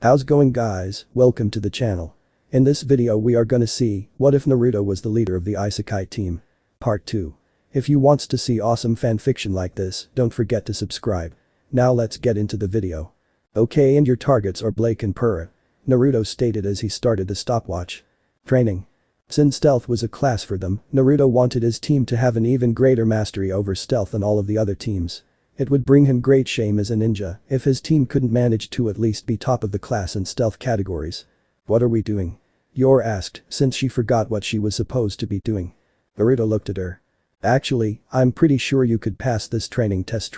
How's going guys, welcome to the channel. In this video we are gonna see, what if Naruto was the leader of the Isekai team? Part 2. If you wants to see awesome fanfiction like this, don't forget to subscribe. Now let's get into the video. Okay, and your targets are Blake and Purah. Naruto stated as he started the stopwatch. Training. Since stealth was a class for them, Naruto wanted his team to have an even greater mastery over stealth than all of the other teams. It would bring him great shame as a ninja if his team couldn't manage to at least be top of the class in stealth categories. What are we doing? Yor asked, since she forgot what she was supposed to be doing. Naruto looked at her. Actually, I'm pretty sure you could pass this training test.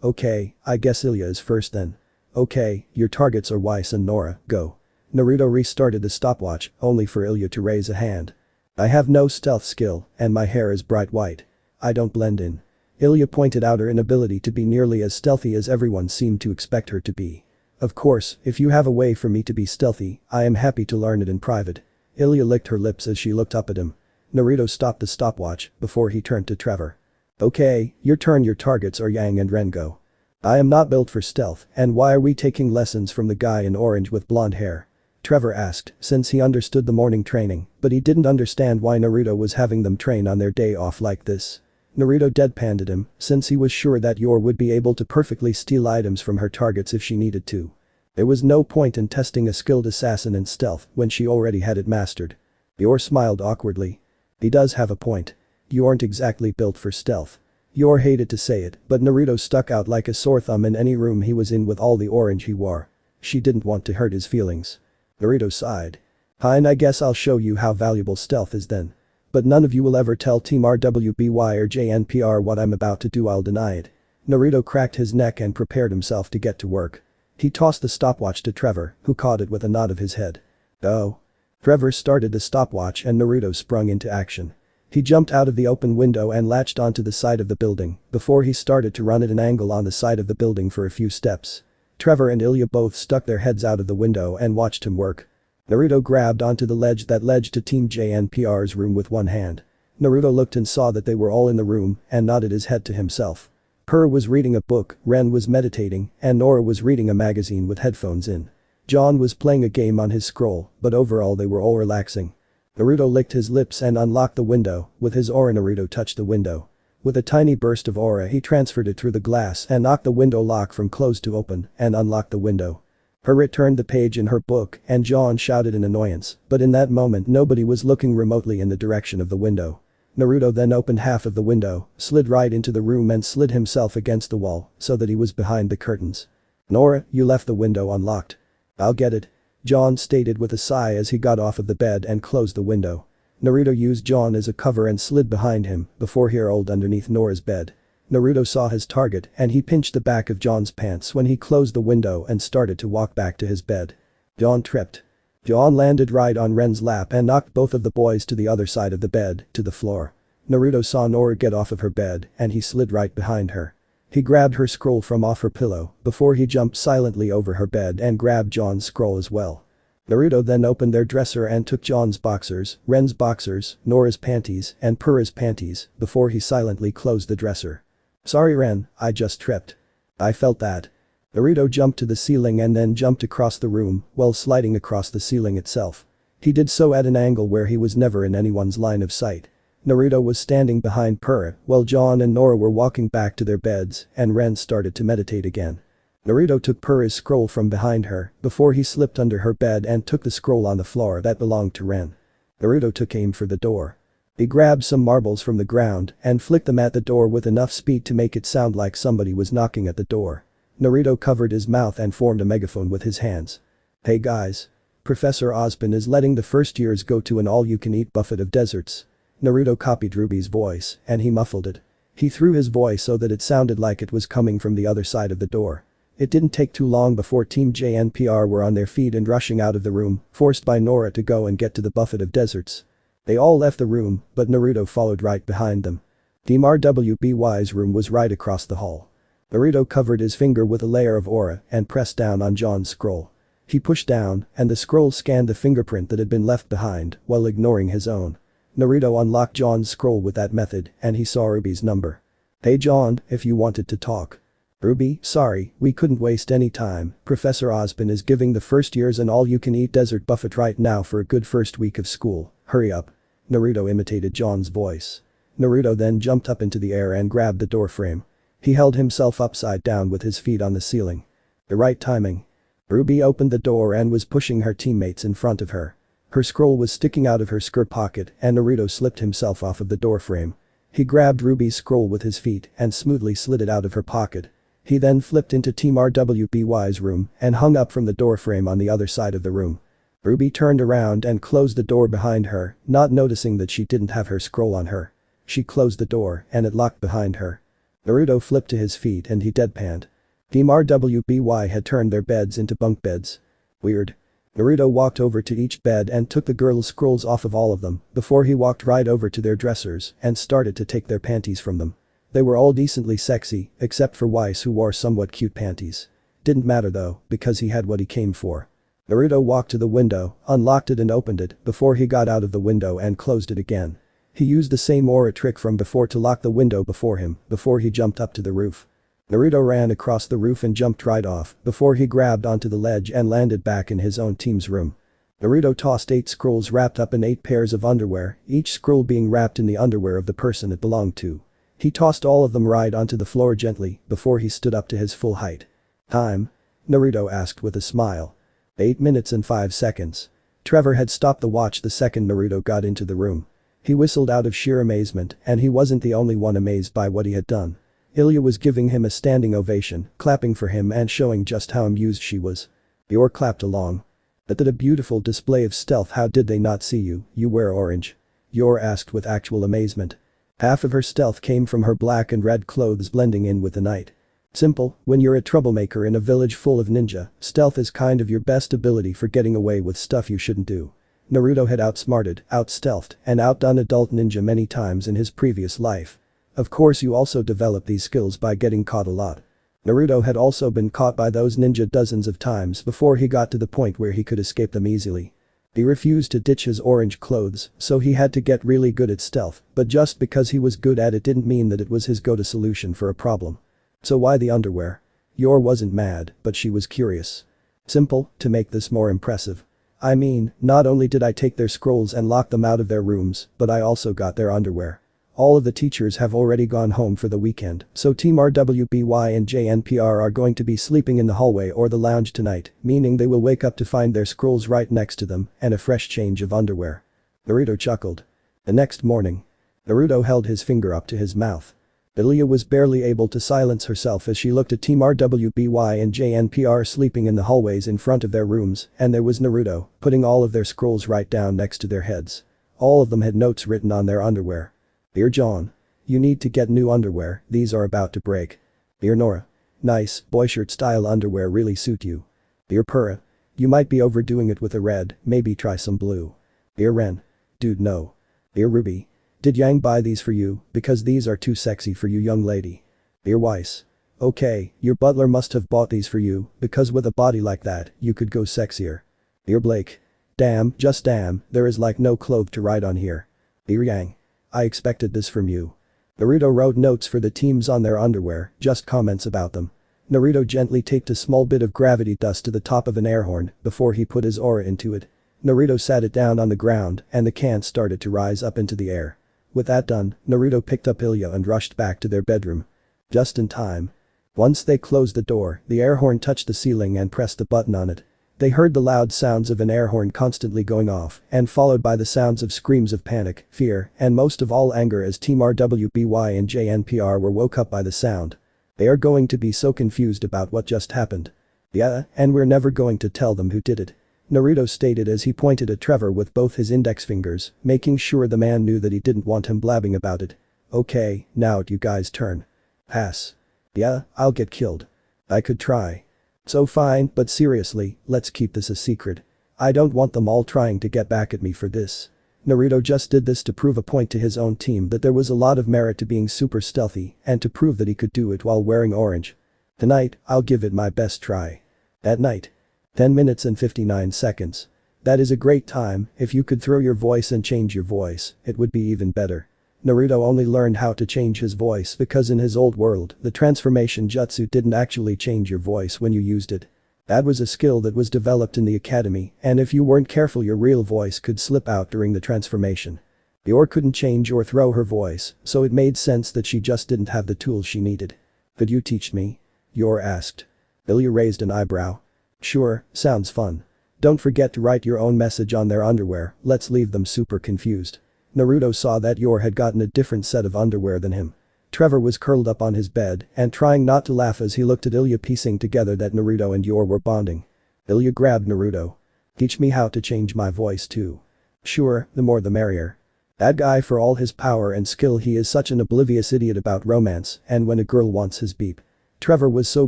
Okay, I guess Ilia is first then. Okay, your targets are Weiss and Nora, go. Naruto restarted the stopwatch, only for Ilia to raise a hand. I have no stealth skill, and my hair is bright white. I don't blend in. Ilia pointed out her inability to be nearly as stealthy as everyone seemed to expect her to be. Of course, if you have a way for me to be stealthy, I am happy to learn it in private. Ilia licked her lips as she looked up at him. Naruto stopped the stopwatch before he turned to Trevor. Okay, your turn. Your targets are Yang and Ren, go. I am not built for stealth, and why are we taking lessons from the guy in orange with blonde hair? Trevor asked, since he understood the morning training, but he didn't understand why Naruto was having them train on their day off like this. Naruto deadpanned at him, since he was sure that Yor would be able to perfectly steal items from her targets if she needed to. There was no point in testing a skilled assassin in stealth when she already had it mastered. Yor smiled awkwardly. He does have a point. You aren't exactly built for stealth. Yor hated to say it, but Naruto stuck out like a sore thumb in any room he was in with all the orange he wore. She didn't want to hurt his feelings. Naruto sighed. Fine, I guess I'll show you how valuable stealth is then. But none of you will ever tell Team RWBY or JNPR what I'm about to do. I'll deny it. Naruto cracked his neck and prepared himself to get to work. He tossed the stopwatch to Trevor, who caught it with a nod of his head. Oh. Trevor started the stopwatch and Naruto sprung into action. He jumped out of the open window and latched onto the side of the building before he started to run at an angle on the side of the building for a few steps. Trevor and Ilia both stuck their heads out of the window and watched him work. Naruto grabbed onto the ledge that led to Team JNPR's room with one hand. Naruto looked and saw that they were all in the room and nodded his head to himself. Purah was reading a book, Ren was meditating, and Nora was reading a magazine with headphones in. John was playing a game on his scroll, but overall they were all relaxing. Naruto licked his lips and unlocked the window. With his aura, Naruto touched the window. With a tiny burst of aura, he transferred it through the glass and knocked the window lock from closed to open and unlocked the window. Purah turned the page in her book and John shouted in annoyance, but in that moment nobody was looking remotely in the direction of the window. Naruto then opened half of the window, slid right into the room and slid himself against the wall so that he was behind the curtains. Nora, you left the window unlocked. I'll get it. John stated with a sigh as he got off of the bed and closed the window. Naruto used John as a cover and slid behind him before he rolled underneath Nora's bed. Naruto saw his target and he pinched the back of John's pants when he closed the window and started to walk back to his bed. John tripped. John landed right on Ren's lap and knocked both of the boys to the other side of the bed, to the floor. Naruto saw Nora get off of her bed and he slid right behind her. He grabbed her scroll from off her pillow before he jumped silently over her bed and grabbed John's scroll as well. Naruto then opened their dresser and took John's boxers, Ren's boxers, Nora's panties, and Purah's panties before he silently closed the dresser. Sorry Ren, I just tripped. I felt that. Naruto jumped to the ceiling and then jumped across the room while sliding across the ceiling itself. He did so at an angle where he was never in anyone's line of sight. Naruto was standing behind Purah while John and Nora were walking back to their beds and Ren started to meditate again. Naruto took Purah's scroll from behind her before he slipped under her bed and took the scroll on the floor that belonged to Ren. Naruto took aim for the door. He grabbed some marbles from the ground and flicked them at the door with enough speed to make it sound like somebody was knocking at the door. Naruto covered his mouth and formed a megaphone with his hands. Hey guys. Professor Ozpin is letting the first years go to an all-you-can-eat buffet of desserts. Naruto copied Ruby's voice and he muffled it. He threw his voice so that it sounded like it was coming from the other side of the door. It didn't take too long before Team JNPR were on their feet and rushing out of the room, forced by Nora to go and get to the buffet of desserts. They all left the room, but Naruto followed right behind them. Team RWBY's room was right across the hall. Naruto covered his finger with a layer of aura and pressed down on John's scroll. He pushed down and the scroll scanned the fingerprint that had been left behind while ignoring his own. Naruto unlocked John's scroll with that method and he saw Ruby's number. Hey John, if you wanted to talk. Ruby, sorry, we couldn't waste any time. Professor Ozpin is giving the first years an all-you-can-eat dessert buffet right now for a good first week of school. Hurry up. Naruto imitated John's voice. Naruto then jumped up into the air and grabbed the door frame. He held himself upside down with his feet on the ceiling. The right timing. Ruby opened the door and was pushing her teammates in front of her. Her scroll was sticking out of her skirt pocket and Naruto slipped himself off of the door frame. He grabbed Ruby's scroll with his feet and smoothly slid it out of her pocket. He then flipped into Team RWBY's room and hung up from the door frame on the other side of the room. Ruby turned around and closed the door behind her, not noticing that she didn't have her scroll on her. She closed the door and it locked behind her. Naruto flipped to his feet and he deadpanned. Team RWBY had turned their beds into bunk beds. Weird. Naruto walked over to each bed and took the girls' scrolls off of all of them before he walked right over to their dressers and started to take their panties from them. They were all decently sexy, except for Weiss who wore somewhat cute panties. Didn't matter though, because he had what he came for. Naruto walked to the window, unlocked it and opened it before he got out of the window and closed it again. He used the same aura trick from before to lock the window before him before he jumped up to the roof. Naruto ran across the roof and jumped right off before he grabbed onto the ledge and landed back in his own team's room. Naruto tossed 8 scrolls wrapped up in 8 pairs of underwear, each scroll being wrapped in the underwear of the person it belonged to. He tossed all of them right onto the floor gently before he stood up to his full height. Time? Naruto asked with a smile. 8 minutes and 5 seconds. Trevor had stopped the watch the second Naruto got into the room. He whistled out of sheer amazement and he wasn't the only one amazed by what he had done. Ilia was giving him a standing ovation, clapping for him and showing just how amused she was. Yor clapped along. At a beautiful display of stealth. How did they not see you? You wear orange. Yor asked with actual amazement. Half of her stealth came from her black and red clothes blending in with the night. Simple, when you're a troublemaker in a village full of ninja, stealth is kind of your best ability for getting away with stuff you shouldn't do. Naruto had outsmarted, outstealthed, and outdone adult ninja many times in his previous life. Of course you also develop these skills by getting caught a lot. Naruto had also been caught by those ninja dozens of times before he got to the point where he could escape them easily. He refused to ditch his orange clothes, so he had to get really good at stealth, but just because he was good at it didn't mean that it was his go-to solution for a problem. So why the underwear? Yor wasn't mad, but she was curious. Simple, to make this more impressive. I mean, not only did I take their scrolls and lock them out of their rooms, but I also got their underwear. All of the teachers have already gone home for the weekend, so Team RWBY and JNPR are going to be sleeping in the hallway or the lounge tonight, meaning they will wake up to find their scrolls right next to them and a fresh change of underwear. Naruto chuckled. The next morning. Naruto held his finger up to his mouth. Ilia was barely able to silence herself as she looked at Team RWBY and JNPR sleeping in the hallways in front of their rooms, and there was Naruto, putting all of their scrolls right down next to their heads. All of them had notes written on their underwear. Dear John. You need to get new underwear, these are about to break. Dear Nora. Nice, boy shirt style underwear really suit you. Dear Pura. You might be overdoing it with a red, maybe try some blue. Dear Ren. Dude no. Dear Ruby. Did Yang buy these for you, because these are too sexy for you young lady. Dear Weiss. Okay, your butler must have bought these for you, because with a body like that, you could go sexier. Dear Blake. Damn, just damn, there is like no clothes to write on here. Dear Yang. I expected this from you. Naruto wrote notes for the teams on their underwear, just comments about them. Naruto gently taped a small bit of gravity dust to the top of an air horn before he put his aura into it. Naruto sat it down on the ground and the can started to rise up into the air. With that done, Naruto picked up Ilia and rushed back to their bedroom. Just in time. Once they closed the door, the air horn touched the ceiling and pressed the button on it. They heard the loud sounds of an air horn constantly going off and followed by the sounds of screams of panic, fear, and most of all anger as Team RWBY and JNPR were woke up by the sound. They are going to be so confused about what just happened. Yeah, and we're never going to tell them who did it. Naruto stated as he pointed at Trevor with both his index fingers, making sure the man knew that he didn't want him blabbing about it. Okay, now you guys turn. Pass. Yeah, I'll get killed. I could try. So fine, but seriously, let's keep this a secret. I don't want them all trying to get back at me for this. Naruto just did this to prove a point to his own team that there was a lot of merit to being super stealthy and to prove that he could do it while wearing orange. Tonight, I'll give it my best try. At night. 10 minutes and 59 seconds. That is a great time, if you could throw your voice and change your voice, it would be even better. Naruto only learned how to change his voice because in his old world, the transformation jutsu didn't actually change your voice when you used it. That was a skill that was developed in the academy, and if you weren't careful your real voice could slip out during the transformation. Yor couldn't change or throw her voice, so it made sense that she just didn't have the tools she needed. Could you teach me? Yor asked. Ilia raised an eyebrow. Sure, sounds fun. Don't forget to write your own message on their underwear, let's leave them super confused. Naruto saw that Yor had gotten a different set of underwear than him. Trevor was curled up on his bed and trying not to laugh as he looked at Ilia piecing together that Naruto and Yor were bonding. Ilia grabbed Naruto. Teach me how to change my voice too. Sure, the more the merrier. That guy for all his power and skill he is such an oblivious idiot about romance and when a girl wants his beep. Trevor was so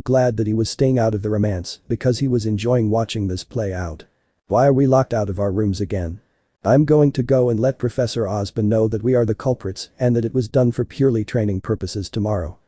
glad that he was staying out of the romance because he was enjoying watching this play out. Why are we locked out of our rooms again? I'm going to go and let Professor Ozpin know that we are the culprits and that it was done for purely training purposes tomorrow.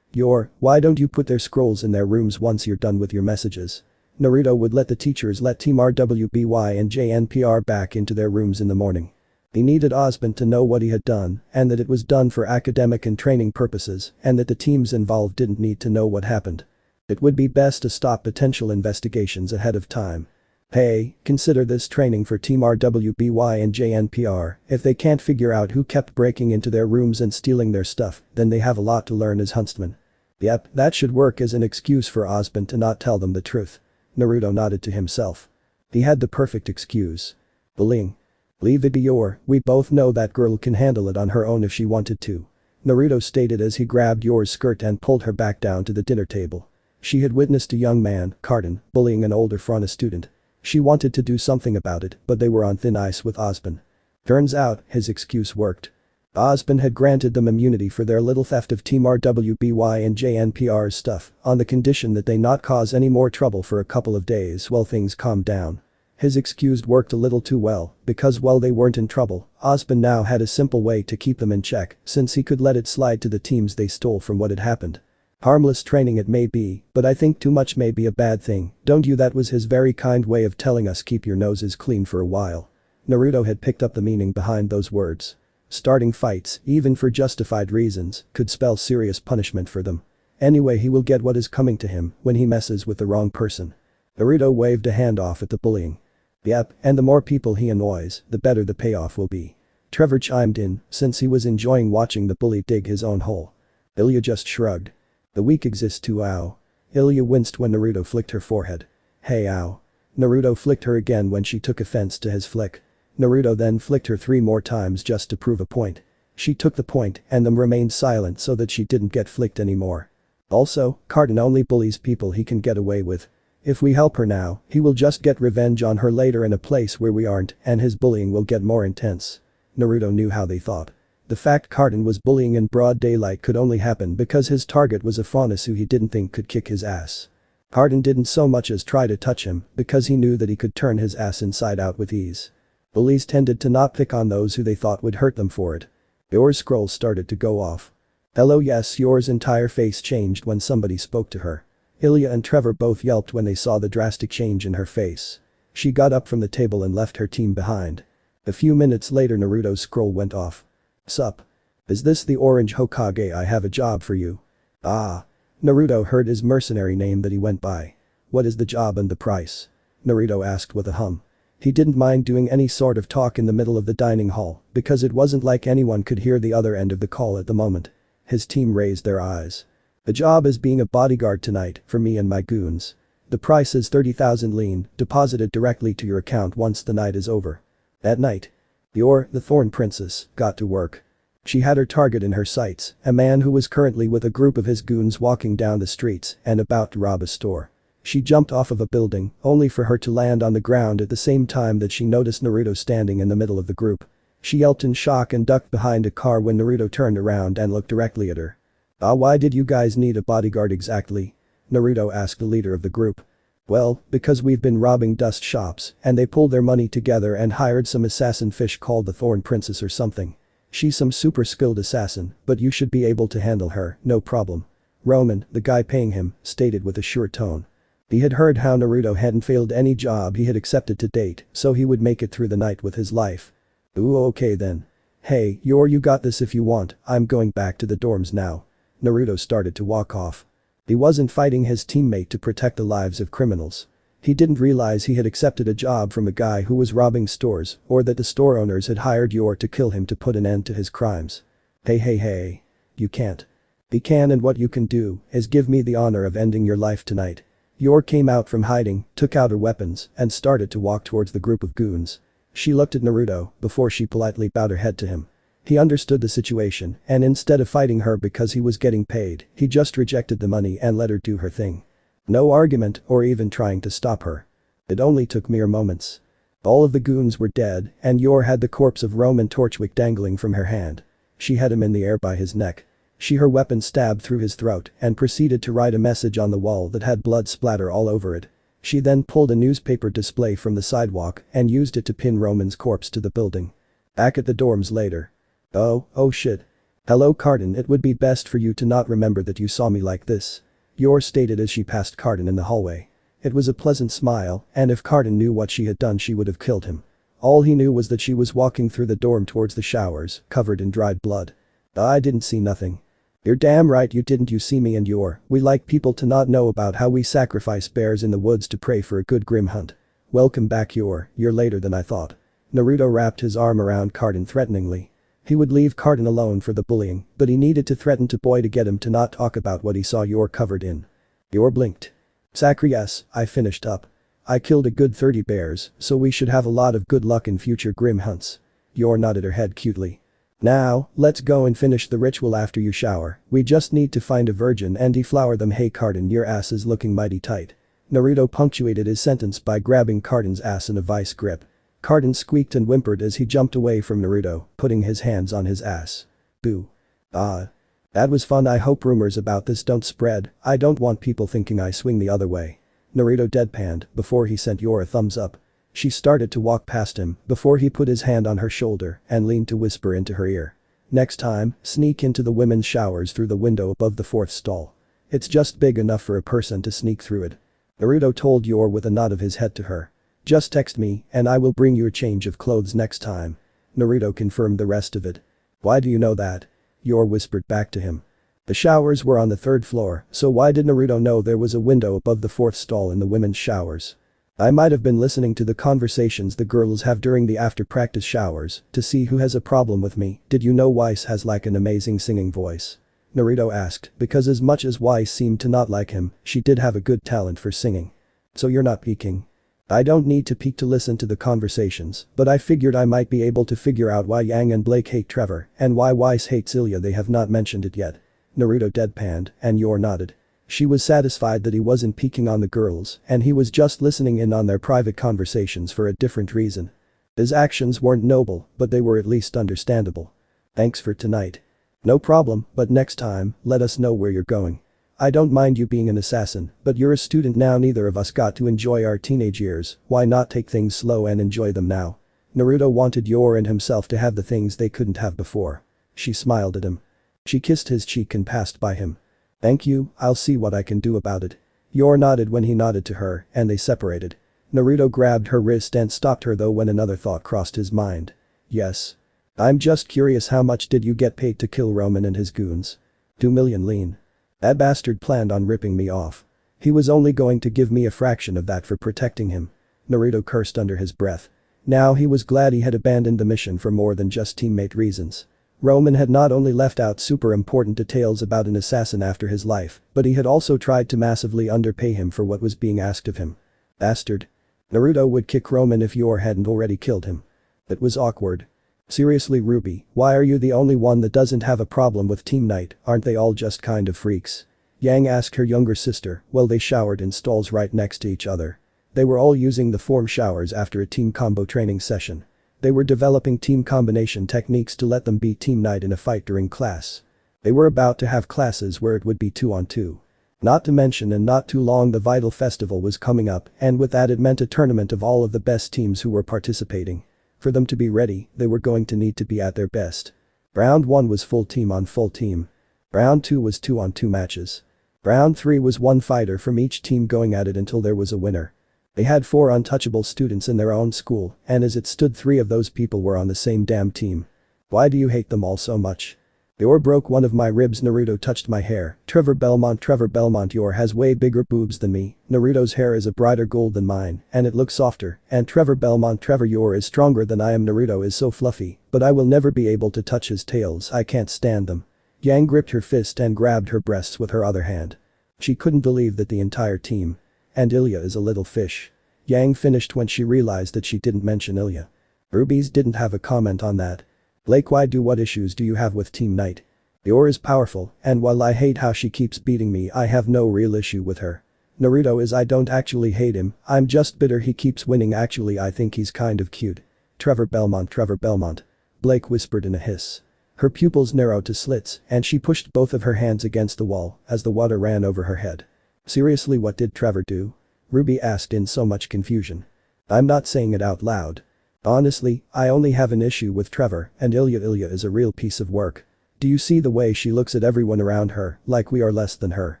Why don't you put their scrolls in their rooms once you're done with your messages? Naruto would let the teachers let Team RWBY and JNPR back into their rooms in the morning. He needed Ozpin to know what he had done and that it was done for academic and training purposes and that the teams involved didn't need to know what happened. It would be best to stop potential investigations ahead of time. Hey, consider this training for Team RWBY and JNPR, if they can't figure out who kept breaking into their rooms and stealing their stuff, then they have a lot to learn as huntsmen. Yep, that should work as an excuse for Ozpin to not tell them the truth. Naruto nodded to himself. He had the perfect excuse. Bullying. Leave it be we both know that girl can handle it on her own if she wanted to. Naruto stated as he grabbed Yor's skirt and pulled her back down to the dinner table. She had witnessed a young man, Carden, bullying an older Frona student. She wanted to do something about it, but they were on thin ice with Ozpin. Turns out, his excuse worked. Ozpin had granted them immunity for their little theft of Team RWBY and JNPR's stuff, on the condition that they not cause any more trouble for a couple of days while things calmed down. His excuse worked a little too well, because while they weren't in trouble, Ozpin now had a simple way to keep them in check, since he could let it slide to the teams they stole from what had happened. Harmless training it may be, but I think too much may be a bad thing, don't you? That was his very kind way of telling us keep your noses clean for a while. Naruto had picked up the meaning behind those words. Starting fights, even for justified reasons, could spell serious punishment for them. Anyway, he will get what is coming to him when he messes with the wrong person. Naruto waved a hand off at the bullying. Yep, and the more people he annoys, the better the payoff will be. Trevor chimed in, since he was enjoying watching the bully dig his own hole. Ilia just shrugged. The weak exist too, ow. Ilia winced when Naruto flicked her forehead. Hey ow. Naruto flicked her again when she took offense to his flick. Naruto then flicked her 3 more times just to prove a point. She took the point and then remained silent so that she didn't get flicked anymore. Also, Carden only bullies people he can get away with. If we help her now, he will just get revenge on her later in a place where we aren't and his bullying will get more intense. Naruto knew how they thought. The fact Carden was bullying in broad daylight could only happen because his target was a faunus who he didn't think could kick his ass. Carden didn't so much as try to touch him because he knew that he could turn his ass inside out with ease. Bullies tended to not pick on those who they thought would hurt them for it. Yor's scroll started to go off. Hello, yes, Yor's entire face changed when somebody spoke to her. Ilia and Trevor both yelped when they saw the drastic change in her face. She got up from the table and left her team behind. A few minutes later Naruto's scroll went off. Sup? Is this the Orange Hokage? I have a job for you. Ah. Naruto heard his mercenary name that he went by. What is the job and the price? Naruto asked with a hum. He didn't mind doing any sort of talk in the middle of the dining hall because it wasn't like anyone could hear the other end of the call at the moment. His team raised their eyes. The job is being a bodyguard tonight for me and my goons. The price is 30,000 lien, deposited directly to your account once the night is over. At night, the Thorn Princess got to work. She had her target in her sights, a man who was currently with a group of his goons walking down the streets and about to rob a store. She jumped off of a building, only for her to land on the ground at the same time that she noticed Naruto standing in the middle of the group. She yelped in shock and ducked behind a car when Naruto turned around and looked directly at her. Why did you guys need a bodyguard exactly? Naruto asked the leader of the group. Well, because we've been robbing dust shops and they pulled their money together and hired some assassin fish called the Thorn Princess or something. She's some super skilled assassin, but you should be able to handle her, no problem. Roman, the guy paying him, stated with a sure tone. He had heard how Naruto hadn't failed any job he had accepted to date, so he would make it through the night with his life. Ooh, okay then. Hey, you got this if you want, I'm going back to the dorms now. Naruto started to walk off. He wasn't fighting his teammate to protect the lives of criminals. He didn't realize he had accepted a job from a guy who was robbing stores or that the store owners had hired Yor to kill him to put an end to his crimes. Hey. You can't. He can, and what you can do is give me the honor of ending your life tonight. Yor came out from hiding, took out her weapons, and started to walk towards the group of goons. She looked at Naruto before she politely bowed her head to him. He understood the situation, and instead of fighting her because he was getting paid, he just rejected the money and let her do her thing. No argument or even trying to stop her. It only took mere moments. All of the goons were dead, and Yor had the corpse of Roman Torchwick dangling from her hand. She had him in the air by his neck. Her weapon stabbed through his throat and proceeded to write a message on the wall that had blood splatter all over it. She then pulled a newspaper display from the sidewalk and used it to pin Roman's corpse to the building. Back at the dorms later. Oh shit. Hello Carden, it would be best for you to not remember that you saw me like this. Yor stated as she passed Carden in the hallway. It was a pleasant smile, and if Carden knew what she had done she would have killed him. All he knew was that she was walking through the dorm towards the showers, covered in dried blood. I didn't see nothing. You're damn right you didn't. You see me and we like people to not know about how we sacrifice bears in the woods to pray for a good grim hunt. Welcome back you're later than I thought. Naruto wrapped his arm around Carden threateningly. He would leave Carden alone for the bullying, but he needed to threaten to Boy to get him to not talk about what he saw Yor covered in. Yor blinked. Sakura, yes, I finished up. I killed a good 30 bears, so we should have a lot of good luck in future grim hunts. Yor nodded her head cutely. Now, let's go and finish the ritual after you shower. We just need to find a virgin and deflower them. Hey Carden, your ass is looking mighty tight. Naruto punctuated his sentence by grabbing Carden's ass in a vice grip. Carden squeaked and whimpered as he jumped away from Naruto, putting his hands on his ass. Boo. That was fun. I hope rumors about this don't spread. I don't want people thinking I swing the other way. Naruto deadpanned before he sent Yor a thumbs up. She started to walk past him before he put his hand on her shoulder and leaned to whisper into her ear. Next time, sneak into the women's showers through the window above the fourth stall. It's just big enough for a person to sneak through it. Naruto told Yor with a nod of his head to her. Just text me and I will bring you a change of clothes next time. Naruto confirmed the rest of it. Why do you know that? Yor whispered back to him. The showers were on the third floor, so why did Naruto know there was a window above the fourth stall in the women's showers? I might have been listening to the conversations the girls have during the after-practice showers to see who has a problem with me. Did you know Weiss has like an amazing singing voice? Naruto asked, because as much as Weiss seemed to not like him, she did have a good talent for singing. So you're not peeking? I don't need to peek to listen to the conversations, but I figured I might be able to figure out why Yang and Blake hate Trevor and why Weiss hates Ilia. They have not mentioned it yet. Naruto deadpanned, and Yor nodded. She was satisfied that he wasn't peeking on the girls and he was just listening in on their private conversations for a different reason. His actions weren't noble, but they were at least understandable. Thanks for tonight. No problem, but next time, let us know where you're going. I don't mind you being an assassin, but you're a student now. Neither of us got to enjoy our teenage years. Why not take things slow and enjoy them now? Naruto wanted Yor and himself to have the things they couldn't have before. She smiled at him. She kissed his cheek and passed by him. Thank you, I'll see what I can do about it. Yor nodded when he nodded to her, and they separated. Naruto grabbed her wrist and stopped her though when another thought crossed his mind. Yes. I'm just curious, how much did you get paid to kill Roman and his goons? 2 million lean. That bastard planned on ripping me off. He was only going to give me a fraction of that for protecting him. Naruto cursed under his breath. Now he was glad he had abandoned the mission for more than just teammate reasons. Roman had not only left out super important details about an assassin after his life, but he had also tried to massively underpay him for what was being asked of him. Bastard. Naruto would kick Roman if Yor hadn't already killed him. It was awkward. Seriously Ruby, why are you the only one that doesn't have a problem with team night? Aren't they all just kind of freaks? Yang asked her younger sister while they showered in stalls right next to each other. They were all using the form showers after a team combo training session. They were developing team combination techniques to let them beat team night in a fight during class. They were about to have classes where it would be 2-on-2. Not to mention, and not too long, the Vital Festival was coming up, and with that it meant a tournament of all of the best teams who were participating. For them to be ready, they were going to need to be at their best. Round 1 was full team on full team. Round 2 was 2-on-2 matches. Round 3 was one fighter from each team going at it until there was a winner. They had 4 untouchable students in their own school, and as it stood, 3 of those people were on the same damn team. Why do you hate them all so much? Yor broke one of my ribs. Naruto touched my hair. Trevor Belmont, Yor has way bigger boobs than me. Naruto's hair is a brighter gold than mine, and it looks softer. And Trevor Yor is stronger than I am. Naruto is so fluffy, but I will never be able to touch his tails. I can't stand them. Yang gripped her fist and grabbed her breasts with her other hand. She couldn't believe that the entire team. And Ilia is a little fish. Yang finished when she realized that she didn't mention Ilia. Rubies didn't have a comment on that. Blake, what issues do you have with Team Knight? Yor is powerful, and while I hate how she keeps beating me, I have no real issue with her. Naruto is I don't actually hate him, I'm just bitter he keeps winning. Actually I think he's kind of cute. Trevor Belmont. Blake whispered in a hiss. Her pupils narrowed to slits, and she pushed both of her hands against the wall as the water ran over her head. Seriously, what did Trevor do? Ruby asked in so much confusion. I'm not saying it out loud. Honestly, I only have an issue with Trevor, and Ilia is a real piece of work. Do you see the way she looks at everyone around her, like we are less than her?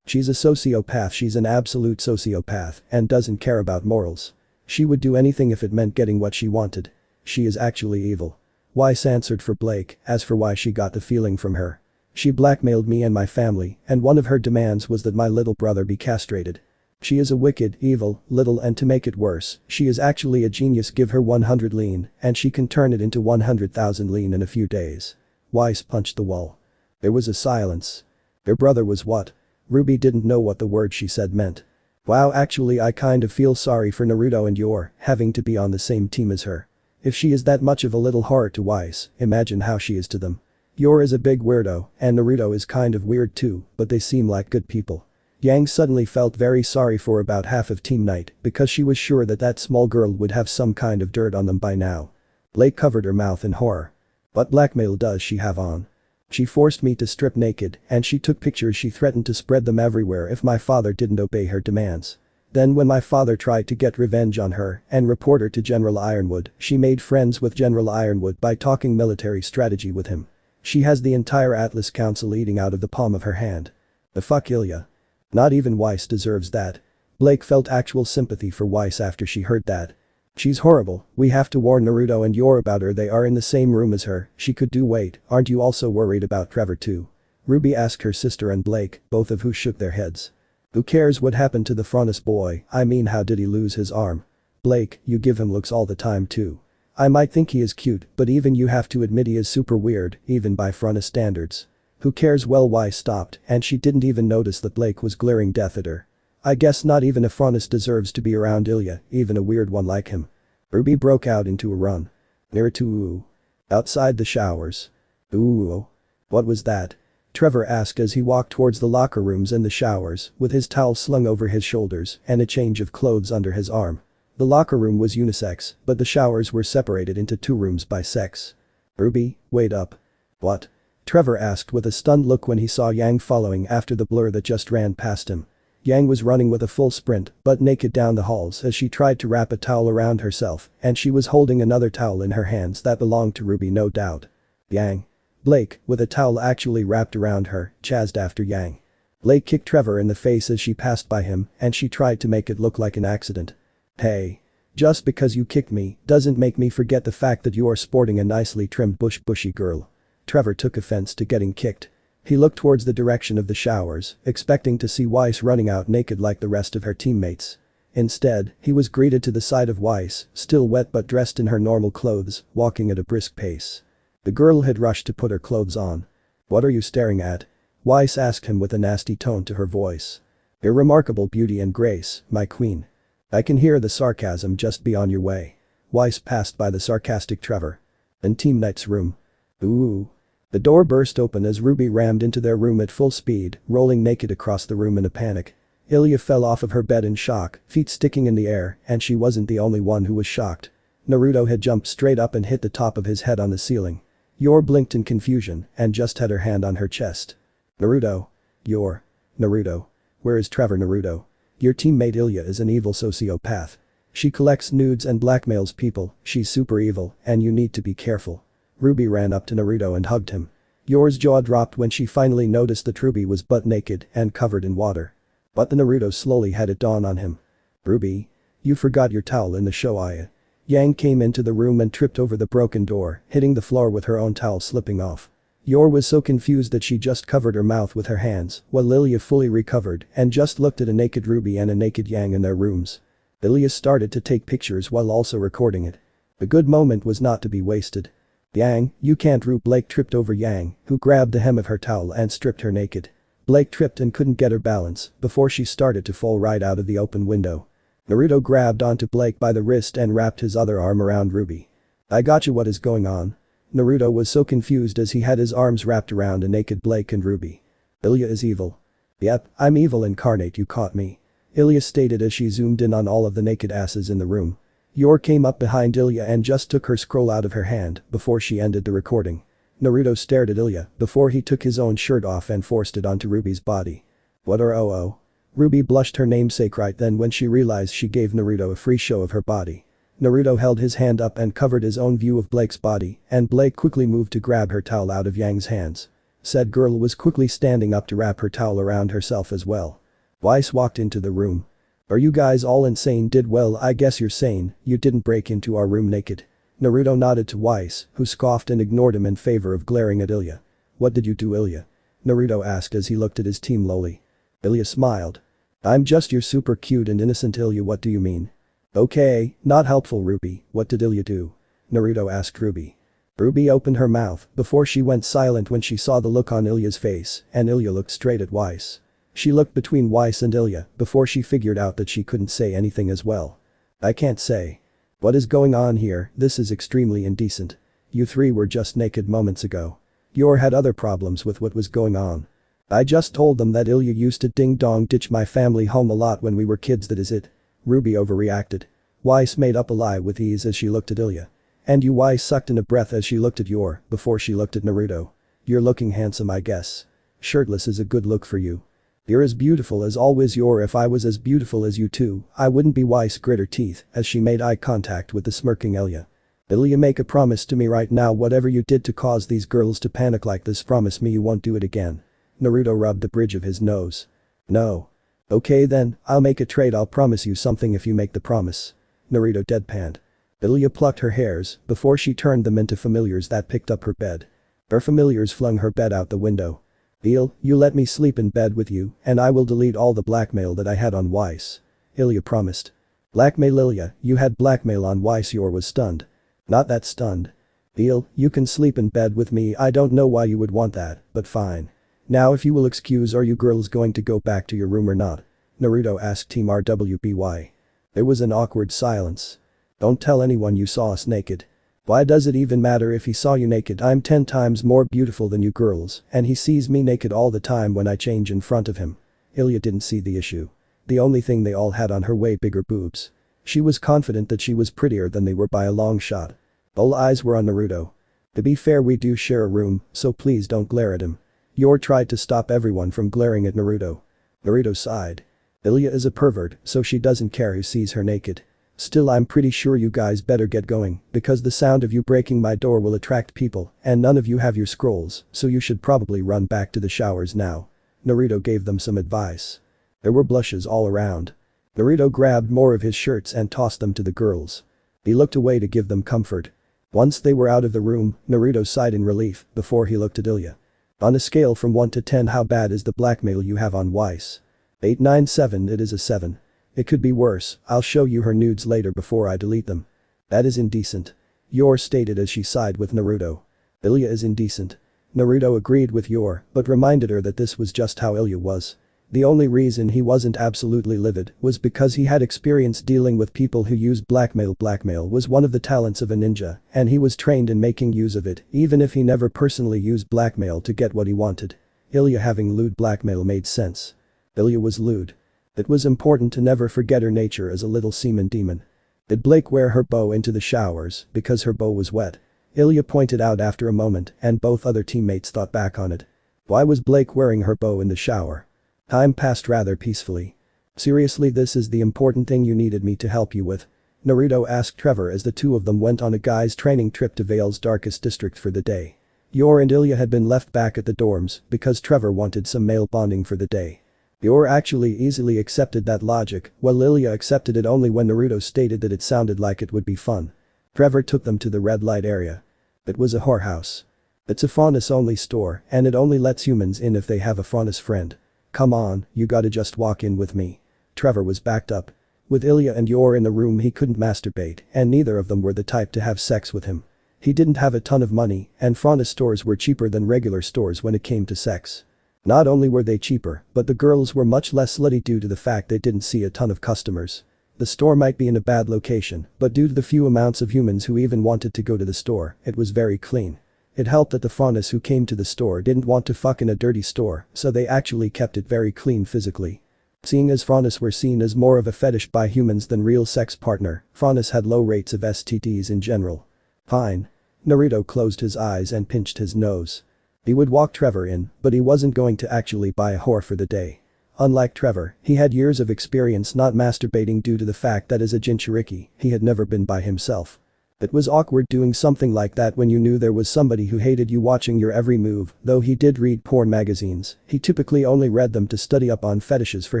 She's a sociopath, she's an absolute sociopath, and doesn't care about morals. She would do anything if it meant getting what she wanted. She is actually evil. Weiss answered for Blake, as for why she got the feeling from her. She blackmailed me and my family, and one of her demands was that my little brother be castrated. She is a wicked, evil, little, and to make it worse, she is actually a genius. Give her 100 lean, and she can turn it into 100,000 lean in a few days. Weiss punched the wall. There was a silence. Their brother was what? Ruby didn't know what the word she said meant. Wow, actually I kind of feel sorry for Naruto and Yor having to be on the same team as her. If she is that much of a little whore to Weiss, imagine how she is to them. Yor is a big weirdo, and Naruto is kind of weird too, but they seem like good people. Yang suddenly felt very sorry for about half of Team Knight because she was sure that that small girl would have some kind of dirt on them by now. Blake covered her mouth in horror. What blackmail does she have on? She forced me to strip naked, and she took pictures. She threatened to spread them everywhere if my father didn't obey her demands. Then when my father tried to get revenge on her and report her to General Ironwood, she made friends with General Ironwood by talking military strategy with him. She has the entire Atlas Council eating out of the palm of her hand. The fuck, Ilia? Not even Weiss deserves that. Blake felt actual sympathy for Weiss after she heard that. She's horrible, we have to warn Naruto and Yor about her. They are in the same room as her, she could do. Wait, aren't you also worried about Trevor too? Ruby asked her sister and Blake, both of who shook their heads. Who cares what happened to the Fronis boy? I mean, how did he lose his arm? Blake, you give him looks all the time too. I might think he is cute, but even you have to admit he is super weird, even by Fronis standards. Who cares? Well, Weiss stopped, and she didn't even notice that Blake was glaring death at her. I guess not even a Fronis deserves to be around Ilia, even a weird one like him. Ruby broke out into a run. Naruto. Outside the showers. Ooh. What was that? Trevor asked as he walked towards the locker rooms and the showers, with his towel slung over his shoulders and a change of clothes under his arm. The locker room was unisex, but the showers were separated into 2 rooms by sex. Ruby, wait up. What? Trevor asked with a stunned look when he saw Yang following after the blur that just ran past him. Yang was running with a full sprint, butt naked down the halls as she tried to wrap a towel around herself, and she was holding another towel in her hands that belonged to Ruby, no doubt. Yang. Blake, with a towel actually wrapped around her, chased after Yang. Blake kicked Trevor in the face as she passed by him, and she tried to make it look like an accident. Hey. Just because you kicked me doesn't make me forget the fact that you are sporting a nicely trimmed bushy girl. Trevor took offense to getting kicked. He looked towards the direction of the showers, expecting to see Weiss running out naked like the rest of her teammates. Instead, he was greeted to the side of Weiss, still wet but dressed in her normal clothes, walking at a brisk pace. The girl had rushed to put her clothes on. What are you staring at? Weiss asked him with a nasty tone to her voice. Your remarkable beauty and grace, my queen. I can hear the sarcasm. Just be on your way. Weiss passed by the sarcastic Trevor. In Team Knight's room. Ooh. The door burst open as Ruby rammed into their room at full speed, rolling naked across the room in a panic. Ilia fell off of her bed in shock, feet sticking in the air, and she wasn't the only one who was shocked. Naruto had jumped straight up and hit the top of his head on the ceiling. Yor blinked in confusion and just had her hand on her chest. Naruto. Yor. Naruto. Where is Trevor? Naruto. Your teammate Ilia is an evil sociopath. She collects nudes and blackmails people, she's super evil, and you need to be careful. Ruby ran up to Naruto and hugged him. Yor's jaw dropped when she finally noticed that Ruby was butt naked and covered in water. But the Naruto slowly had it dawn on him. Ruby. You forgot your towel in the show, Ilia. Yang came into the room and tripped over the broken door, hitting the floor with her own towel slipping off. Yor was so confused that she just covered her mouth with her hands, while Ilia fully recovered and just looked at a naked Ruby and a naked Yang in their rooms. Ilia started to take pictures while also recording it. The good moment was not to be wasted. Yang, you can't. Blake tripped over Yang, who grabbed the hem of her towel and stripped her naked. Blake tripped and couldn't get her balance before she started to fall right out of the open window. Naruto grabbed onto Blake by the wrist and wrapped his other arm around Ruby. I got you. What is going on? Naruto was so confused as he had his arms wrapped around a naked Blake and Ruby. Ilia is evil. Yep, I'm evil incarnate. You caught me. Ilia stated as she zoomed in on all of the naked asses in the room. Yor came up behind Ilia and just took her scroll out of her hand before she ended the recording. Naruto stared at Ilia before he took his own shirt off and forced it onto Ruby's body. What are oh? Ruby blushed her namesake right then when she realized she gave Naruto a free show of her body. Naruto held his hand up and covered his own view of Blake's body, and Blake quickly moved to grab her towel out of Yang's hands. Said girl was quickly standing up to wrap her towel around herself as well. Weiss walked into the room. Are you guys all insane? Did well, I guess you're sane, you didn't break into our room naked. Naruto nodded to Weiss, who scoffed and ignored him in favor of glaring at Ilia. What did you do, Ilia? Naruto asked as he looked at his team lowly. Ilia smiled. I'm just your super cute and innocent Ilia. What do you mean? Okay, not helpful. Ruby, what did Ilia do? Naruto asked Ruby. Ruby opened her mouth before she went silent when she saw the look on Ilia's face, and Ilia looked straight at Weiss. She looked between Weiss and Ilia before she figured out that she couldn't say anything as well. I can't say. What is going on here? This is extremely indecent. You three were just naked moments ago. Yor had other problems with what was going on. I just told them that Ilia used to ding-dong ditch my family home a lot when we were kids. That is it. Ruby overreacted. Weiss made up a lie with ease as she looked at Ilia. And you. Weiss sucked in a breath as she looked at Yor before she looked at Naruto. You're looking handsome, I guess. Shirtless is a good look for you. You're as beautiful as always. Yor, if I was as beautiful as you too, I wouldn't be. Weiss grit her teeth as she made eye contact with the smirking Ilia. Ilia, make a promise to me right now. Whatever you did to cause these girls to panic like this, promise me you won't do it again. Naruto rubbed the bridge of his nose. No. Okay then, I'll make a trade. I'll promise you something if you make the promise. Naruto deadpanned. Ilia plucked her hairs before she turned them into familiars that picked up her bed. Her familiars flung her bed out the window. Il, you let me sleep in bed with you and I will delete all the blackmail that I had on Weiss. Ilia promised. Blackmail? Ilia, you had blackmail on Weiss? Yor was stunned. Not that stunned. Il, you can sleep in bed with me. I don't know why you would want that, but fine. Now if you will excuse, are you girls going to go back to your room or not? Naruto asked Team RWBY. There was an awkward silence. Don't tell anyone you saw us naked. Why does it even matter if he saw you naked? I'm 10 times more beautiful than you girls, and he sees me naked all the time when I change in front of him. Ilia didn't see the issue. The only thing they all had on her way bigger boobs. She was confident that she was prettier than they were by a long shot. All eyes were on Naruto. To be fair, we do share a room, so please don't glare at him. Yor tried to stop everyone from glaring at Naruto. Naruto sighed. Ilia is a pervert, so she doesn't care who sees her naked. Still, I'm pretty sure you guys better get going, because the sound of you breaking my door will attract people, and none of you have your scrolls, so you should probably run back to the showers now. Naruto gave them some advice. There were blushes all around. Naruto grabbed more of his shirts and tossed them to the girls. He looked away to give them comfort. Once they were out of the room, Naruto sighed in relief before he looked at Ilia. On a scale from 1 to 10, how bad is the blackmail you have on Weiss? 8, 9, 7. It is a 7. It could be worse. I'll show you her nudes later before I delete them. That is indecent. Yor stated as she sighed with Naruto. Ilia is indecent. Naruto agreed with Yor, but reminded her that this was just how Ilia was. The only reason he wasn't absolutely livid was because he had experience dealing with people who used blackmail. Blackmail was one of the talents of a ninja, and he was trained in making use of it, even if he never personally used blackmail to get what he wanted. Ilia having lewd blackmail made sense. Ilia was lewd. It was important to never forget her nature as a little semen demon. Did Blake wear her bow into the showers because her bow was wet? Ilia pointed out after a moment, and both other teammates thought back on it. Why was Blake wearing her bow in the shower? Time passed rather peacefully. Seriously, this is the important thing you needed me to help you with? Naruto asked Trevor as the two of them went on a guy's training trip to Vale's darkest district for the day. Yor and Ilia had been left back at the dorms because Trevor wanted some male bonding for the day. Yor actually easily accepted that logic, while Ilia accepted it only when Naruto stated that it sounded like it would be fun. Trevor took them to the red light area. It was a whorehouse. It's a faunus-only store, and it only lets humans in if they have a faunus friend. Come on, you gotta just walk in with me. Trevor was backed up. With Ilia and Yor in the room he couldn't masturbate, and neither of them were the type to have sex with him. He didn't have a ton of money, and faunus stores were cheaper than regular stores when it came to sex. Not only were they cheaper, but the girls were much less slutty due to the fact they didn't see a ton of customers. The store might be in a bad location, but due to the few amounts of humans who even wanted to go to the store, it was very clean. It helped that the faunus who came to the store didn't want to fuck in a dirty store, so they actually kept it very clean physically. Seeing as faunus were seen as more of a fetish by humans than real sex partner, faunus had low rates of STDs in general. Fine. Naruto closed his eyes and pinched his nose. He would walk Trevor in, but he wasn't going to actually buy a whore for the day. Unlike Trevor, he had years of experience not masturbating due to the fact that as a Jinchuriki, he had never been by himself. It was awkward doing something like that when you knew there was somebody who hated you watching your every move, though he did read porn magazines, he typically only read them to study up on fetishes for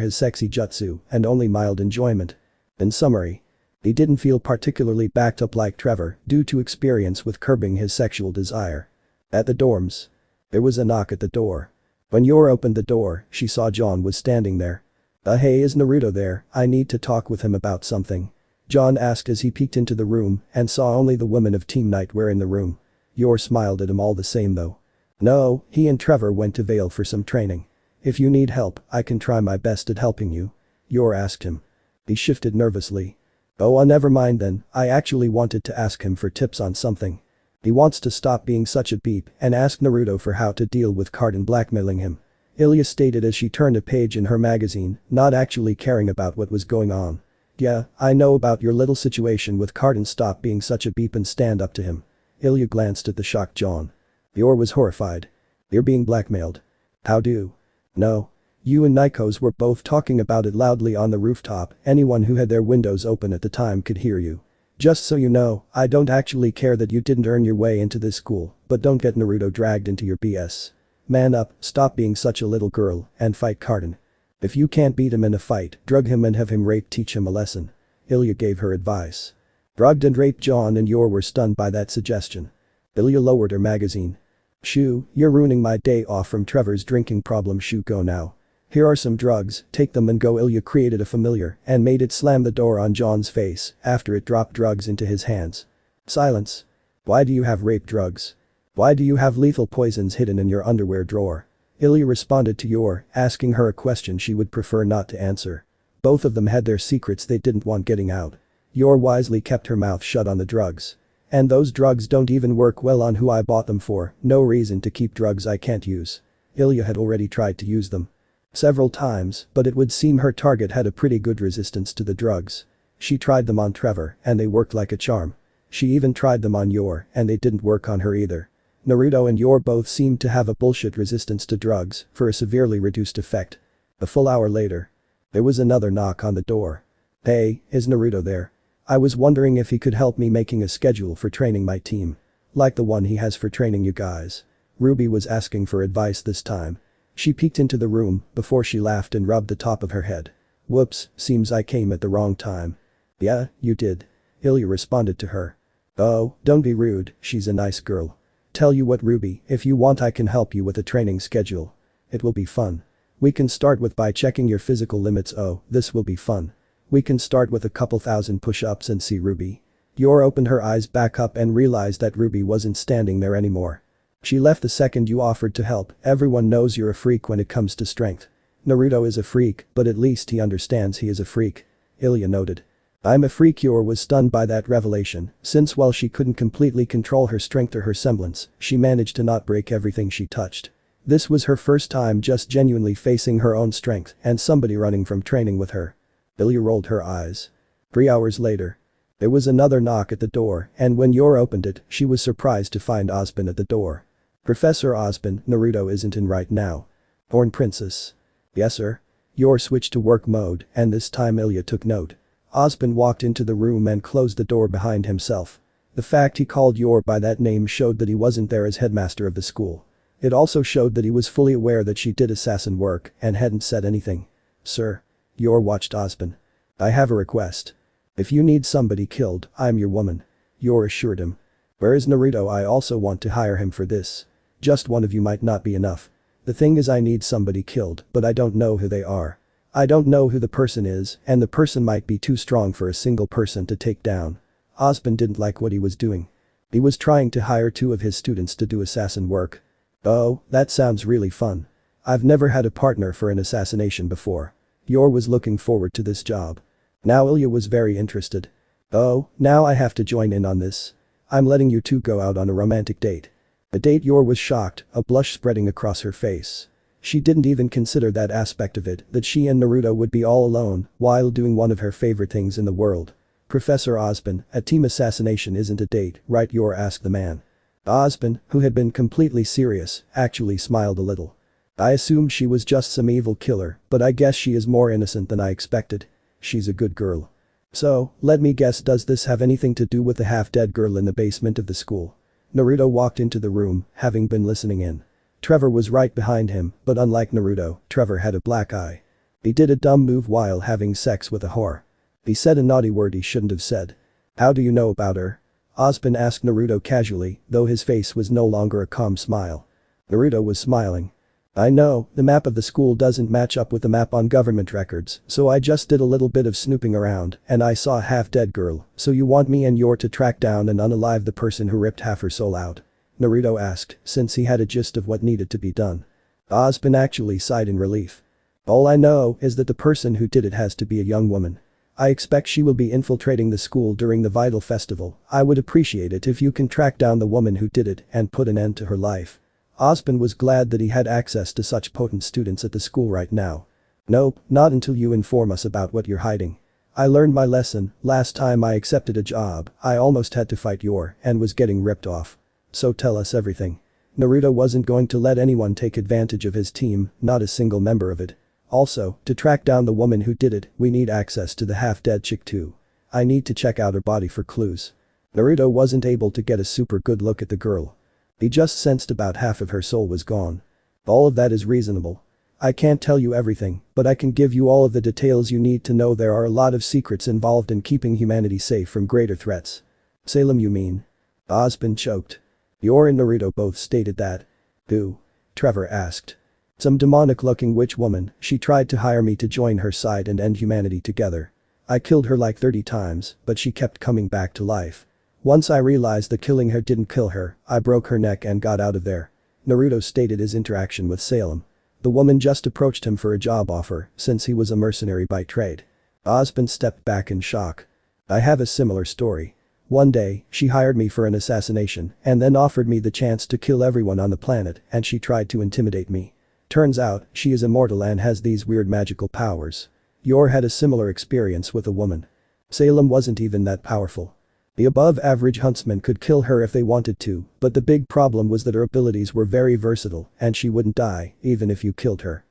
his sexy jutsu and only mild enjoyment. In summary, he didn't feel particularly backed up like Trevor due to experience with curbing his sexual desire. At the dorms. There was a knock at the door. When Yor opened the door, she saw John was standing there. Hey, is Naruto there? I need to talk with him about something. John asked as he peeked into the room and saw only the women of Team Nightwear in the room. Yor smiled at him all the same though. No, he and Trevor went to Vale for some training. If you need help, I can try my best at helping you. Yor asked him. He shifted nervously. Oh, never mind then, I actually wanted to ask him for tips on something. He wants to stop being such a beep and ask Naruto for how to deal with Carden blackmailing him. Ilia stated as she turned a page in her magazine, not actually caring about what was going on. Yeah, I know about your little situation with Carden, stop being such a beep and stand up to him. Ilia glanced at the shocked John. Yor was horrified. You're being blackmailed. How do? No. You and Nikos were both talking about it loudly on the rooftop, anyone who had their windows open at the time could hear you. Just so you know, I don't actually care that you didn't earn your way into this school, but don't get Naruto dragged into your BS. Man up, stop being such a little girl, and fight Carden. If you can't beat him in a fight, drug him and have him raped, teach him a lesson. Ilia gave her advice. Drugged and raped. John and Yor were stunned by that suggestion. Ilia lowered her magazine. Shoo, you're ruining my day off from Trevor's drinking problem. Shoo, go now. Here are some drugs, take them and go. Ilia created a familiar and made it slam the door on John's face after it dropped drugs into his hands. Silence. Why do you have rape drugs? Why do you have lethal poisons hidden in your underwear drawer? Ilia responded to Yor, asking her a question she would prefer not to answer. Both of them had their secrets they didn't want getting out. Yor wisely kept her mouth shut on the drugs. And those drugs don't even work well on who I bought them for, no reason to keep drugs I can't use. Ilia had already tried to use them several times, but it would seem her target had a pretty good resistance to the drugs. She tried them on Trevor, and they worked like a charm. She even tried them on Yor, and they didn't work on her either. Naruto and Yor both seemed to have a bullshit resistance to drugs for a severely reduced effect. A full hour later. There was another knock on the door. Hey, is Naruto there? I was wondering if he could help me making a schedule for training my team. Like the one he has for training you guys. Ruby was asking for advice this time. She peeked into the room before she laughed and rubbed the top of her head. Whoops, seems I came at the wrong time. Yeah, you did. Ilia responded to her. Oh, don't be rude, she's a nice girl. Tell you what, Ruby, if you want I can help you with a training schedule. It will be fun. We can start with by checking your physical limits. Oh, this will be fun. We can start with a couple thousand push-ups and see. Ruby. Yor opened her eyes back up and realized that Ruby wasn't standing there anymore. She left the second you offered to help. Everyone knows you're a freak when it comes to strength. Naruto is a freak, but at least he understands he is a freak. Ilia noted. I'm a freak. Yor was stunned by that revelation, since while she couldn't completely control her strength or her semblance, she managed to not break everything she touched. This was her first time just genuinely facing her own strength and somebody running from training with her. Ilia rolled her eyes. 3 hours later. There was another knock at the door, and when Yor opened it, she was surprised to find Ozpin at the door. Professor Ozpin, Naruto isn't in right now. Thorn Princess. Yes sir. Yor switched to work mode, and this time Ilia took note. Ozpin walked into the room and closed the door behind himself. The fact he called Yor by that name showed that he wasn't there as headmaster of the school. It also showed that he was fully aware that she did assassin work and hadn't said anything. Sir. Yor watched Ozpin. I have a request. If you need somebody killed, I'm your woman. Yor assured him. Where is Naruto? I also want to hire him for this. Just one of you might not be enough. The thing is I need somebody killed, but I don't know who they are. I don't know who the person is, and the person might be too strong for a single person to take down. Ozpin didn't like what he was doing. He was trying to hire 2 of his students to do assassin work. Oh, that sounds really fun. I've never had a partner for an assassination before. Yor was looking forward to this job. Now Ilia was very interested. Oh, now I have to join in on this. I'm letting you 2 go out on a romantic date. A date? Yor was shocked, a blush spreading across her face. She didn't even consider that aspect of it, that she and Naruto would be all alone while doing one of her favorite things in the world. Professor Ozpin, a team assassination isn't a date, right? Yor asked the man. Ozpin, who had been completely serious, actually smiled a little. I assumed she was just some evil killer, but I guess she is more innocent than I expected. She's a good girl. So, let me guess, does this have anything to do with the half-dead girl in the basement of the school? Naruto walked into the room, having been listening in. Trevor was right behind him, but unlike Naruto, Trevor had a black eye. He did a dumb move while having sex with a whore. He said a naughty word he shouldn't have said. How do you know about her? Ozpin asked Naruto casually, though his face was no longer a calm smile. Naruto was smiling. I know, the map of the school doesn't match up with the map on government records, so I just did a little bit of snooping around, and I saw a half-dead girl, so you want me and Yor to track down and unalive the person who ripped half her soul out? Naruto asked, since he had a gist of what needed to be done. Ozpin actually sighed in relief. All I know is that the person who did it has to be a young woman. I expect she will be infiltrating the school during the Vital Festival. I would appreciate it if you can track down the woman who did it and put an end to her life. Ozpin was glad that he had access to such potent students at the school right now. Nope, not until you inform us about what you're hiding. I learned my lesson, last time I accepted a job, I almost had to fight Yor and was getting ripped off. So tell us everything. Naruto wasn't going to let anyone take advantage of his team, not a single member of it. Also, to track down the woman who did it, we need access to the half-dead chick too. I need to check out her body for clues. Naruto wasn't able to get a super good look at the girl. He just sensed about half of her soul was gone. All of that is reasonable. I can't tell you everything, but I can give you all of the details you need to know. There are a lot of secrets involved in keeping humanity safe from greater threats. Salem, you mean? Ozpin choked. Yor and Naruto both stated that. Who? Trevor asked. Some demonic-looking witch woman. She tried to hire me to join her side and end humanity together. I killed her like 30 times, but she kept coming back to life. Once I realized that killing her didn't kill her, I broke her neck and got out of there. Naruto stated his interaction with Salem. The woman just approached him for a job offer, since he was a mercenary by trade. Ozpin stepped back in shock. I have a similar story. One day, she hired me for an assassination and then offered me the chance to kill everyone on the planet, and she tried to intimidate me. Turns out, she is immortal and has these weird magical powers. Yor had a similar experience with a woman. Salem wasn't even that powerful. The above-average huntsman could kill her if they wanted to, but the big problem was that her abilities were very versatile and she wouldn't die, even if you killed her.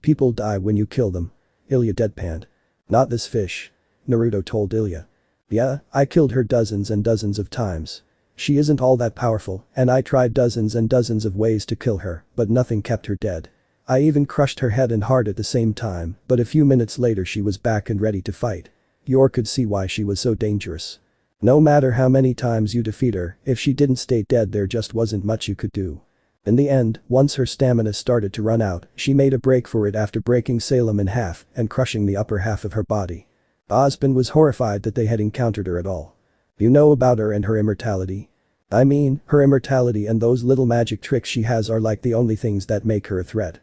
People die when you kill them. Ilia deadpanned. Not this fish. Naruto told Ilia. Yeah, I killed her dozens and dozens of times. She isn't all that powerful, and I tried dozens and dozens of ways to kill her, but nothing kept her dead. I even crushed her head and heart at the same time, but a few minutes later she was back and ready to fight. Yor could see why she was so dangerous. No matter how many times you defeat her, if she didn't stay dead there just wasn't much you could do. In the end, once her stamina started to run out, she made a break for it after breaking Salem in half and crushing the upper half of her body. Ozpin was horrified that they had encountered her at all. You know about her and her immortality? I mean, her immortality and those little magic tricks she has are like the only things that make her a threat.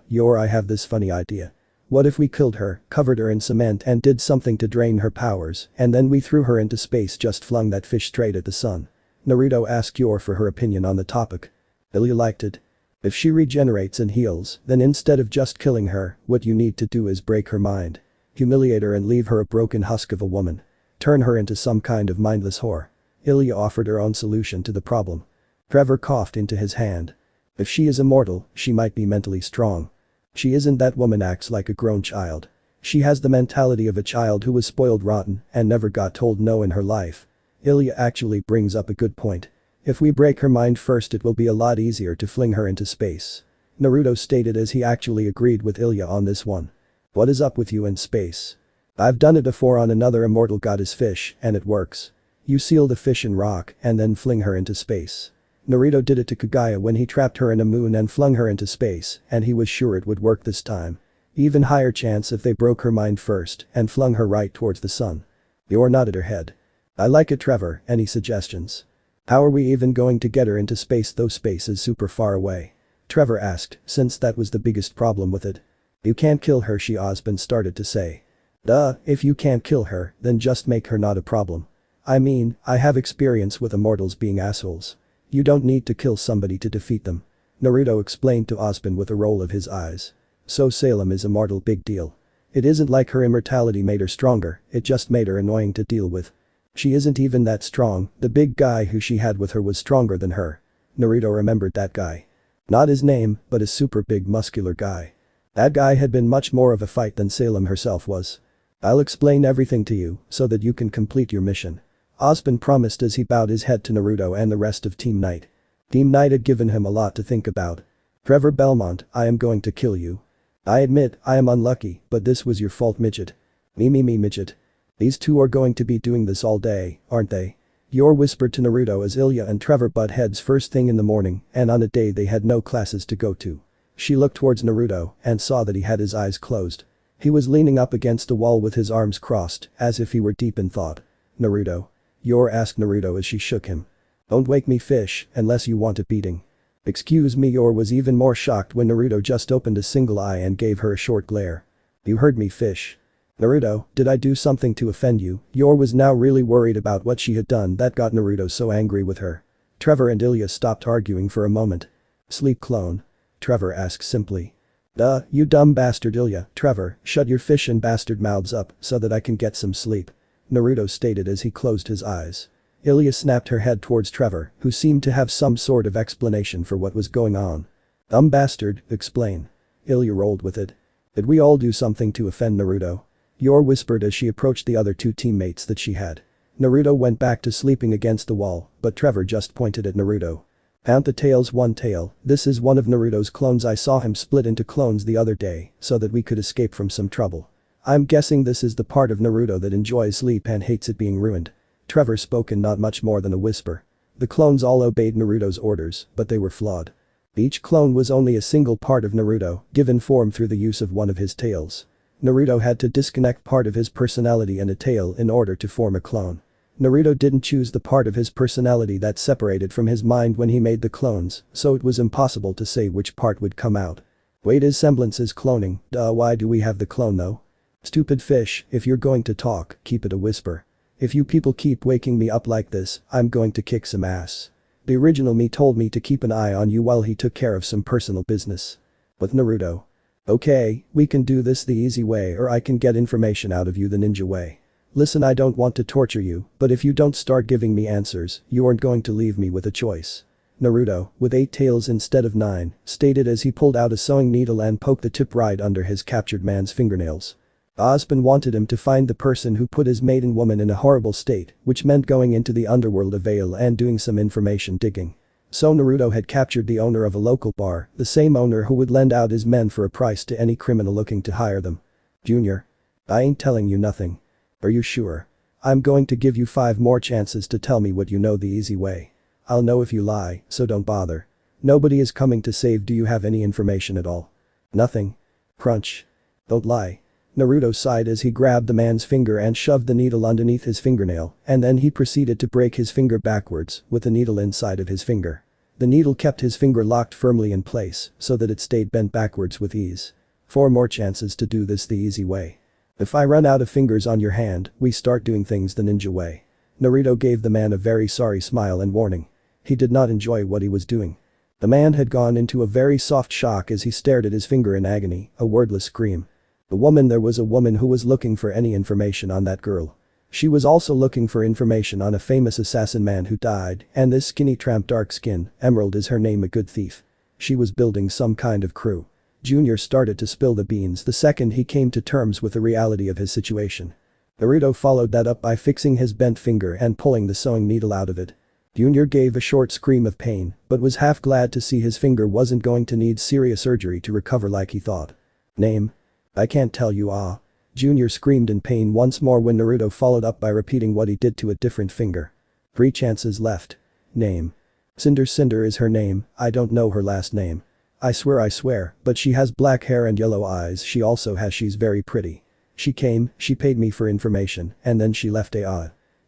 Yor, I have this funny idea. What if we killed her, covered her in cement and did something to drain her powers, and then we threw her into space, just flung that fish straight at the sun? Naruto asked Yor for her opinion on the topic. Ilia liked it. If she regenerates and heals, then instead of just killing her, what you need to do is break her mind. Humiliate her and leave her a broken husk of a woman. Turn her into some kind of mindless whore. Ilia offered her own solution to the problem. Trevor coughed into his hand. If she is immortal, she might be mentally strong. She isn't. That woman acts like a grown child. She has the mentality of a child who was spoiled rotten and never got told no in her life. Ilia actually brings up a good point. If we break her mind first, it will be a lot easier to fling her into space. Naruto stated as he actually agreed with Ilia on this one. What is up with you in space? I've done it before on another immortal goddess fish, and it works. You seal the fish in rock and then fling her into space. Naruto did it to Kagaya when he trapped her in a moon and flung her into space, and he was sure it would work this time. Even higher chance if they broke her mind first and flung her right towards the sun. You're nodded her head. I like it, Trevor. Any suggestions? How are we even going to get her into space though space is super far away? Trevor asked, since that was the biggest problem with it. You can't kill her, Ozpin started to say. Duh, if you can't kill her, then just make her not a problem. I mean, I have experience with immortals being assholes. You don't need to kill somebody to defeat them. Naruto explained to Ozpin with a roll of his eyes. So Salem is immortal, big deal. It isn't like her immortality made her stronger, it just made her annoying to deal with. She isn't even that strong, the big guy who she had with her was stronger than her. Naruto remembered that guy. Not his name, but a super big muscular guy. That guy had been much more of a fight than Salem herself was. I'll explain everything to you, so that you can complete your mission. Ozpin promised as he bowed his head to Naruto and the rest of Team Knight. Team Knight had given him a lot to think about. Trevor Belmont, I am going to kill you. I admit, I am unlucky, but this was your fault, midget. Me midget. These two are going to be doing this all day, aren't they? Yor whispered to Naruto as Ilia and Trevor butt heads first thing in the morning and on a day they had no classes to go to. She looked towards Naruto and saw that he had his eyes closed. He was leaning up against the wall with his arms crossed, as if he were deep in thought. Naruto? Yor asked Naruto as she shook him. Don't wake me, fish, unless you want a beating. Excuse me. Yor was even more shocked when Naruto just opened a single eye and gave her a short glare. You heard me, fish. Naruto, did I do something to offend you? Yor was now really worried about what she had done that got Naruto so angry with her. Trevor and Ilia stopped arguing for a moment. Sleep, clone? Trevor asked simply. Duh, you dumb bastard. Ilia, Trevor, shut your fish and bastard mouths up so that I can get some sleep. Naruto stated as he closed his eyes. Ilia snapped her head towards Trevor, who seemed to have some sort of explanation for what was going on. Dumb bastard, explain. Ilia rolled with it. Did we all do something to offend Naruto? Yor whispered as she approached the other two teammates that she had. Naruto went back to sleeping against the wall, but Trevor just pointed at Naruto. Count the tails. One tail. This is one of Naruto's clones. I saw him split into clones the other day so that we could escape from some trouble. I'm guessing this is the part of Naruto that enjoys sleep and hates it being ruined. Trevor spoke in not much more than a whisper. The clones all obeyed Naruto's orders, but they were flawed. Each clone was only a single part of Naruto, given form through the use of one of his tails. Naruto had to disconnect part of his personality and a tail in order to form a clone. Naruto didn't choose the part of his personality that separated from his mind when he made the clones, so it was impossible to say which part would come out. Wait, his semblance is cloning. Duh, why do we have the clone though? Stupid fish, if you're going to talk, keep it a whisper. If you people keep waking me up like this, I'm going to kick some ass. The original me told me to keep an eye on you while he took care of some personal business. With Naruto. Okay, we can do this the easy way or I can get information out of you the ninja way. Listen, I don't want to torture you, but if you don't start giving me answers, you aren't going to leave me with a choice. Naruto, with 8 tails instead of 9, stated as he pulled out a sewing needle and poked the tip right under his captured man's fingernails. Ozpin wanted him to find the person who put his maiden woman in a horrible state, which meant going into the underworld of Vale and doing some information digging. So Naruto had captured the owner of a local bar, the same owner who would lend out his men for a price to any criminal looking to hire them. Junior. I ain't telling you nothing. Are you sure? I'm going to give you 5 more chances to tell me what you know the easy way. I'll know if you lie, so don't bother. Nobody is coming to save. Do you have any information at all? Nothing. Crunch. Don't lie. Naruto sighed as he grabbed the man's finger and shoved the needle underneath his fingernail, and then he proceeded to break his finger backwards with the needle inside of his finger. The needle kept his finger locked firmly in place so that it stayed bent backwards with ease. 4 more chances to do this the easy way. If I run out of fingers on your hand, we start doing things the ninja way. Naruto gave the man a very sorry smile and warning. He did not enjoy what he was doing. The man had gone into a very soft shock as he stared at his finger in agony, a wordless scream. There was a woman who was looking for any information on that girl. She was also looking for information on a famous assassin man who died, and this skinny tramp, dark skin, Emerald is her name, a good thief. She was building some kind of crew. Junior started to spill the beans the second he came to terms with the reality of his situation. Naruto followed that up by fixing his bent finger and pulling the sewing needle out of it. Junior gave a short scream of pain, but was half glad to see his finger wasn't going to need serious surgery to recover like he thought. Name? I can't tell you ah. Junior screamed in pain once more when Naruto followed up by repeating what he did to a different finger. 3 chances left. Name. Cinder is her name, I don't know her last name. I swear, but she has black hair and yellow eyes she also has she's very pretty. She paid me for information, and then she left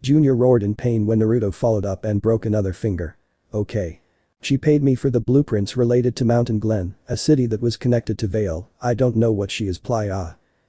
Junior roared in pain when Naruto followed up and broke another finger. Okay. She paid me for the blueprints related to Mountain Glen, a city that was connected to Vale, I don't know what she is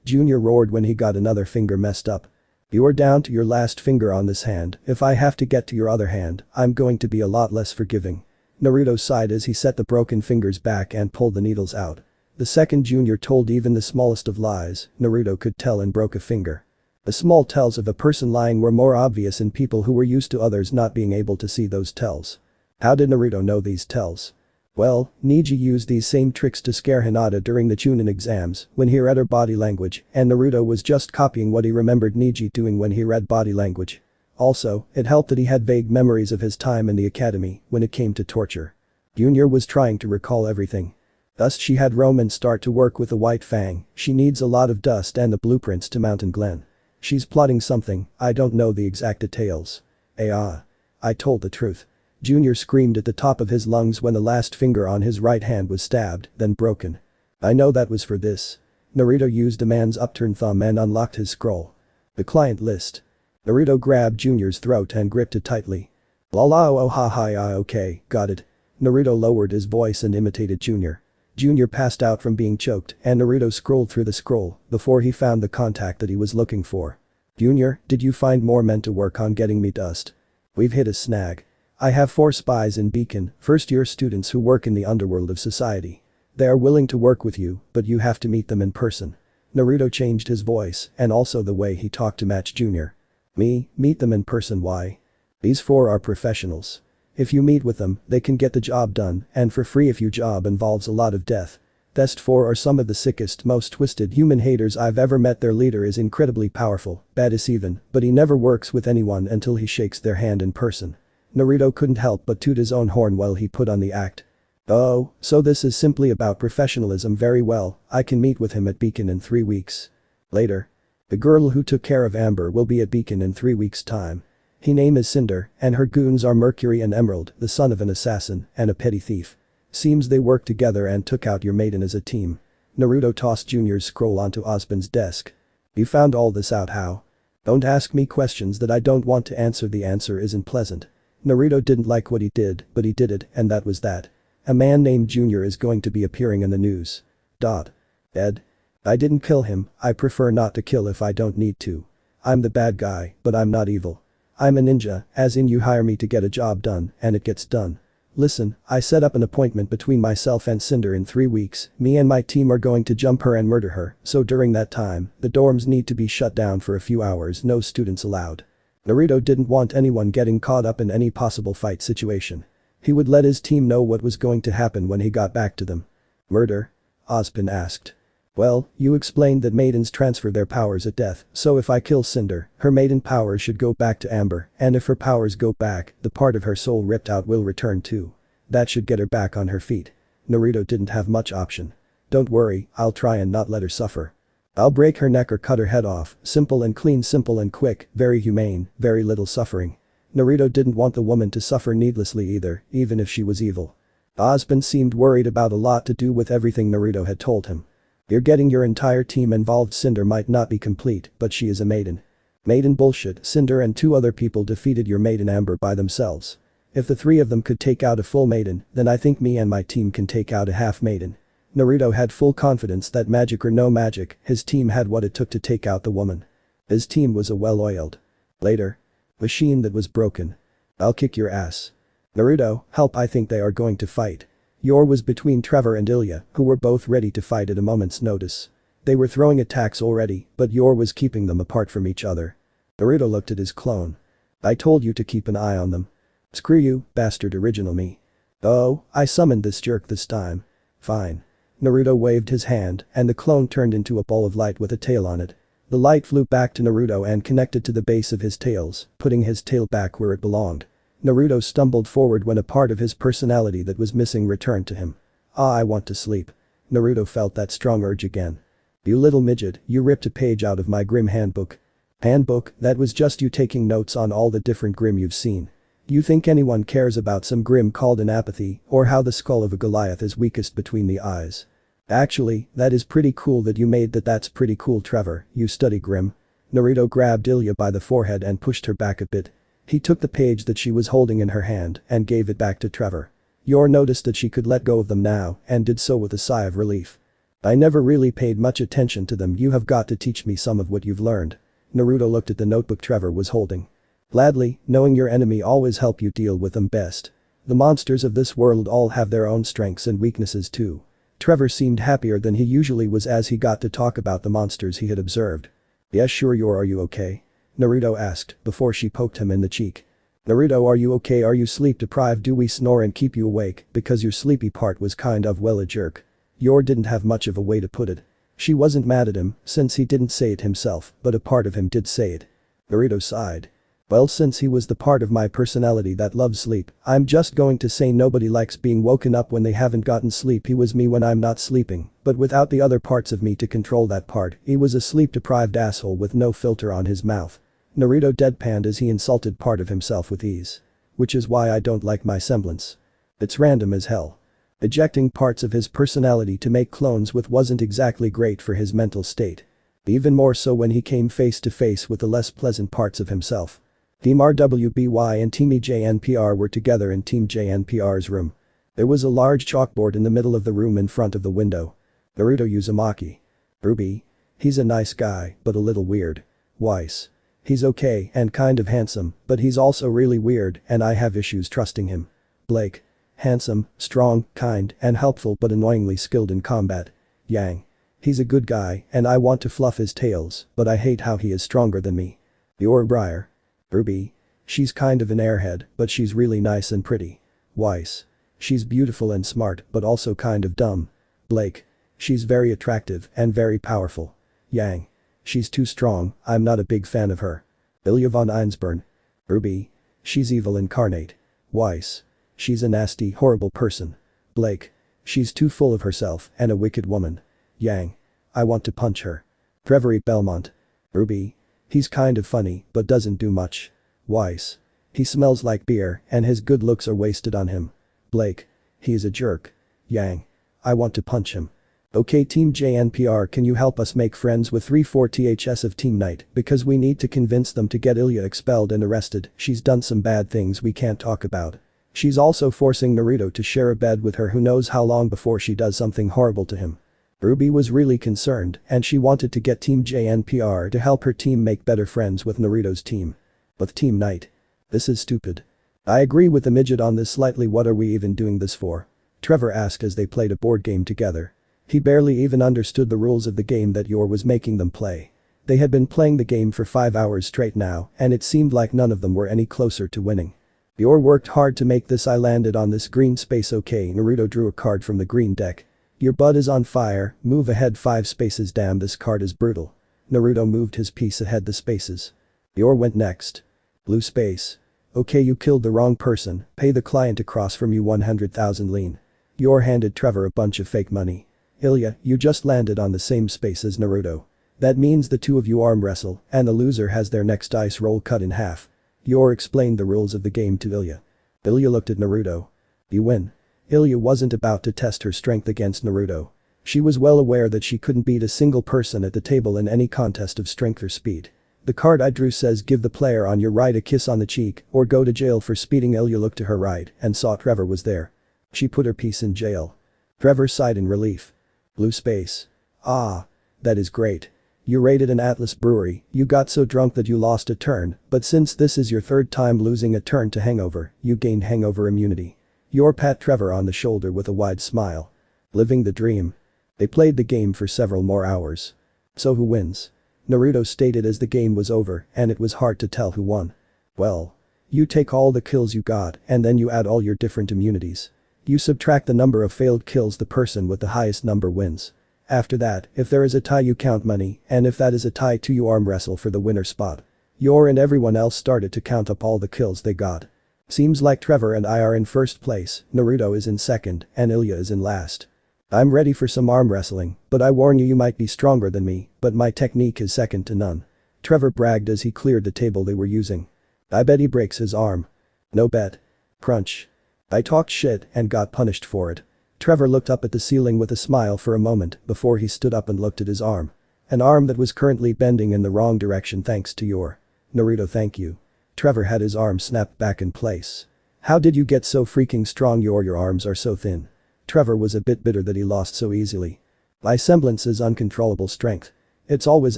Junior roared when he got another finger messed up. You are down to your last finger on this hand, if I have to get to your other hand, I'm going to be a lot less forgiving. Naruto sighed as he set the broken fingers back and pulled the needles out. The second Junior told even the smallest of lies, Naruto could tell and broke a finger. The small tells of a person lying were more obvious in people who were used to others not being able to see those tells. How did Naruto know these tells? Well, Neji used these same tricks to scare Hinata during the Chunin exams when he read her body language, and Naruto was just copying what he remembered Neji doing when he read body language. Also, it helped that he had vague memories of his time in the academy when it came to torture. Junior was trying to recall everything. Thus she had Roman start to work with the White Fang, she needs a lot of dust and the blueprints to Mountain Glen. She's plotting something, I don't know the exact details. I told the truth. Junior screamed at the top of his lungs when the last finger on his right hand was stabbed, then broken. I know that was for this. Naruto used a man's upturned thumb and unlocked his scroll. The client list. Naruto grabbed Junior's throat and gripped it tightly. Lala oh ha ha okay, got it. Naruto lowered his voice and imitated Junior. Junior passed out from being choked and Naruto scrolled through the scroll before he found the contact that he was looking for. Junior, did you find more men to work on getting me dust? We've hit a snag. I have 4 spies in Beacon, first-year students who work in the underworld of society. They are willing to work with you, but you have to meet them in person. Naruto changed his voice and also the way he talked to match Junior. Me, meet them in person why? These 4 are professionals. If you meet with them, they can get the job done and for free if your job involves a lot of death. These 4 are some of the sickest, most twisted human haters I've ever met. Their leader is incredibly powerful, badass even, but he never works with anyone until he shakes their hand in person. Naruto couldn't help but toot his own horn while he put on the act. Oh, so this is simply about professionalism. Very well, I can meet with him at Beacon in 3 weeks. Later. The girl who took care of Amber will be at Beacon in 3 weeks' time. Her name is Cinder, and her goons are Mercury and Emerald, the son of an assassin and a petty thief. Seems they worked together and took out your maiden as a team. Naruto tossed Junior's scroll onto Ozpin's desk. You found all this out how? Don't ask me questions that I don't want to answer. The answer isn't pleasant. Naruto didn't like what he did, but he did it, and that was that. A man named Junior is going to be appearing in the news. Ed. I didn't kill him, I prefer not to kill if I don't need to. I'm the bad guy, but I'm not evil. I'm a ninja, as in you hire me to get a job done, and it gets done. Listen, I set up an appointment between myself and Cinder in 3 weeks, me and my team are going to jump her and murder her, so during that time, the dorms need to be shut down for a few hours, no students allowed. Naruto didn't want anyone getting caught up in any possible fight situation. He would let his team know what was going to happen when he got back to them. Murder? Ozpin asked. Well, you explained that maidens transfer their powers at death, so if I kill Cinder, her maiden powers should go back to Amber, and if her powers go back, the part of her soul ripped out will return too. That should get her back on her feet. Naruto didn't have much option. Don't worry, I'll try and not let her suffer. I'll break her neck or cut her head off, simple and clean, simple and quick, very humane, very little suffering. Naruto didn't want the woman to suffer needlessly either, even if she was evil. Ozpin seemed worried about a lot to do with everything Naruto had told him. You're getting your entire team involved. Cinder might not be complete, but she is a maiden. Maiden bullshit. Cinder and 2 other people defeated your maiden Amber by themselves. If the 3 of them could take out a full maiden, then I think me and my team can take out a half maiden. Naruto had full confidence that magic or no magic, his team had what it took to take out the woman. His team was a well-oiled. Later. Machine that was broken. I'll kick your ass. Naruto, help, I think they are going to fight. Yor was between Trevor and Ilia, who were both ready to fight at a moment's notice. They were throwing attacks already, but Yor was keeping them apart from each other. Naruto looked at his clone. I told you to keep an eye on them. Screw you, bastard original me. Oh, I summoned this jerk this time. Fine. Naruto waved his hand, and the clone turned into a ball of light with a tail on it. The light flew back to Naruto and connected to the base of his tails, putting his tail back where it belonged. Naruto stumbled forward when a part of his personality that was missing returned to him. I want to sleep. Naruto felt that strong urge again. You little midget, you ripped a page out of my Grim handbook. Handbook, that was just you taking notes on all the different Grim you've seen. You think anyone cares about some Grim called an apathy or how the skull of a Goliath is weakest between the eyes? Actually, that is pretty cool that you made that. That's pretty cool, Trevor, you study Grim. Naruto grabbed Ilia by the forehead and pushed her back a bit. He took the page that she was holding in her hand and gave it back to Trevor. Yor noticed that she could let go of them now and did so with a sigh of relief. I never really paid much attention to them. You have got to teach me some of what you've learned. Naruto looked at the notebook Trevor was holding. Gladly, knowing your enemy always help you deal with them best. The monsters of this world all have their own strengths and weaknesses too. Trevor seemed happier than he usually was as he got to talk about the monsters he had observed. Yes, sure, Yor, are you okay? Naruto asked before she poked him in the cheek. Naruto, are you okay? Are you sleep deprived? Do we snore and keep you awake because your sleepy part was kind of well a jerk? Yor didn't have much of a way to put it. She wasn't mad at him since he didn't say it himself, but a part of him did say it. Naruto sighed. Well, since he was the part of my personality that loves sleep, I'm just going to say nobody likes being woken up when they haven't gotten sleep. He was me when I'm not sleeping, but without the other parts of me to control that part, he was a sleep-deprived asshole with no filter on his mouth. Naruto deadpanned as he insulted part of himself with ease. Which is why I don't like my semblance. It's random as hell. Ejecting parts of his personality to make clones with wasn't exactly great for his mental state. Even more so when he came face to face with the less pleasant parts of himself. Team RWBY and Team EJNPR were together in Team JNPR's room. There was a large chalkboard in the middle of the room in front of the window. Naruto Uzumaki. Ruby. He's a nice guy, but a little weird. Weiss. He's okay and kind of handsome, but he's also really weird and I have issues trusting him. Blake. Handsome, strong, kind, and helpful but annoyingly skilled in combat. Yang. He's a good guy and I want to fluff his tails, but I hate how he is stronger than me. Yor Briar. Ruby. She's kind of an airhead, but she's really nice and pretty. Weiss. She's beautiful and smart, but also kind of dumb. Blake. She's very attractive and very powerful. Yang. She's too strong, I'm not a big fan of her. Ilia von Einsborn. Ruby. She's evil incarnate. Weiss. She's a nasty, horrible person. Blake. She's too full of herself and a wicked woman. Yang. I want to punch her. Trevor Belmont. Ruby. He's kind of funny, but doesn't do much. Weiss. He smells like beer and his good looks are wasted on him. Blake. He's a jerk. Yang. I want to punch him. Okay, Team JNPR, can you help us make friends with 3-4 THS of Team Knight because we need to convince them to get Ilia expelled and arrested. She's done some bad things we can't talk about. She's also forcing Naruto to share a bed with her who knows how long before she does something horrible to him. Ruby was really concerned and she wanted to get Team JNPR to help her team make better friends with Naruto's team. But Team Knight. This is stupid. I agree with the midget on this slightly. What are we even doing this for? Trevor asked as they played a board game together. He barely even understood the rules of the game that Yor was making them play. They had been playing the game for 5 hours straight now and it seemed like none of them were any closer to winning. Yor worked hard to make this. I landed on this green space. Okay, Naruto drew a card from the green deck. Your butt is on fire, move ahead 5 spaces. Damn, this card is brutal. Naruto moved his piece ahead the spaces. Yor went next. Blue space. Okay, you killed the wrong person, pay the client across from you 100,000 lien. Yor handed Trevor a bunch of fake money. Ilia, you just landed on the same space as Naruto. That means the two of you arm wrestle and the loser has their next dice roll cut in half. Yor explained the rules of the game to Ilia. Ilia looked at Naruto. You win. Ilia wasn't about to test her strength against Naruto. She was well aware that she couldn't beat a single person at the table in any contest of strength or speed. The card I drew says give the player on your right a kiss on the cheek or go to jail for speeding. Ilia looked to her right and saw Trevor was there. She put her piece in jail. Trevor sighed in relief. Blue space. Ah. That is great. You raided an Atlas brewery, you got so drunk that you lost a turn, but since this is your 3rd time losing a turn to hangover, you gained hangover immunity. Yor pat Trevor on the shoulder with a wide smile. Living the dream. They played the game for several more hours. So who wins? Naruto stated as the game was over and it was hard to tell who won. Well. You take all the kills you got and then you add all your different immunities. You subtract the number of failed kills, the person with the highest number wins. After that, if there is a tie you count money and if that is a tie too you arm wrestle for the winner spot. Yor and everyone else started to count up all the kills they got. Seems like Trevor and I are in first place, Naruto is in second and Ilia is in last. I'm ready for some arm wrestling, but I warn you might be stronger than me, but my technique is second to none. Trevor bragged as he cleared the table they were using. I bet he breaks his arm. No bet. Crunch. I talked shit and got punished for it. Trevor looked up at the ceiling with a smile for a moment before he stood up and looked at his arm. An arm that was currently bending in the wrong direction thanks to your Naruto, thank you. Trevor had his arm snapped back in place. How did you get so freaking strong? Your arms are so thin. Trevor was a bit bitter that he lost so easily. My semblance is uncontrollable strength. It's always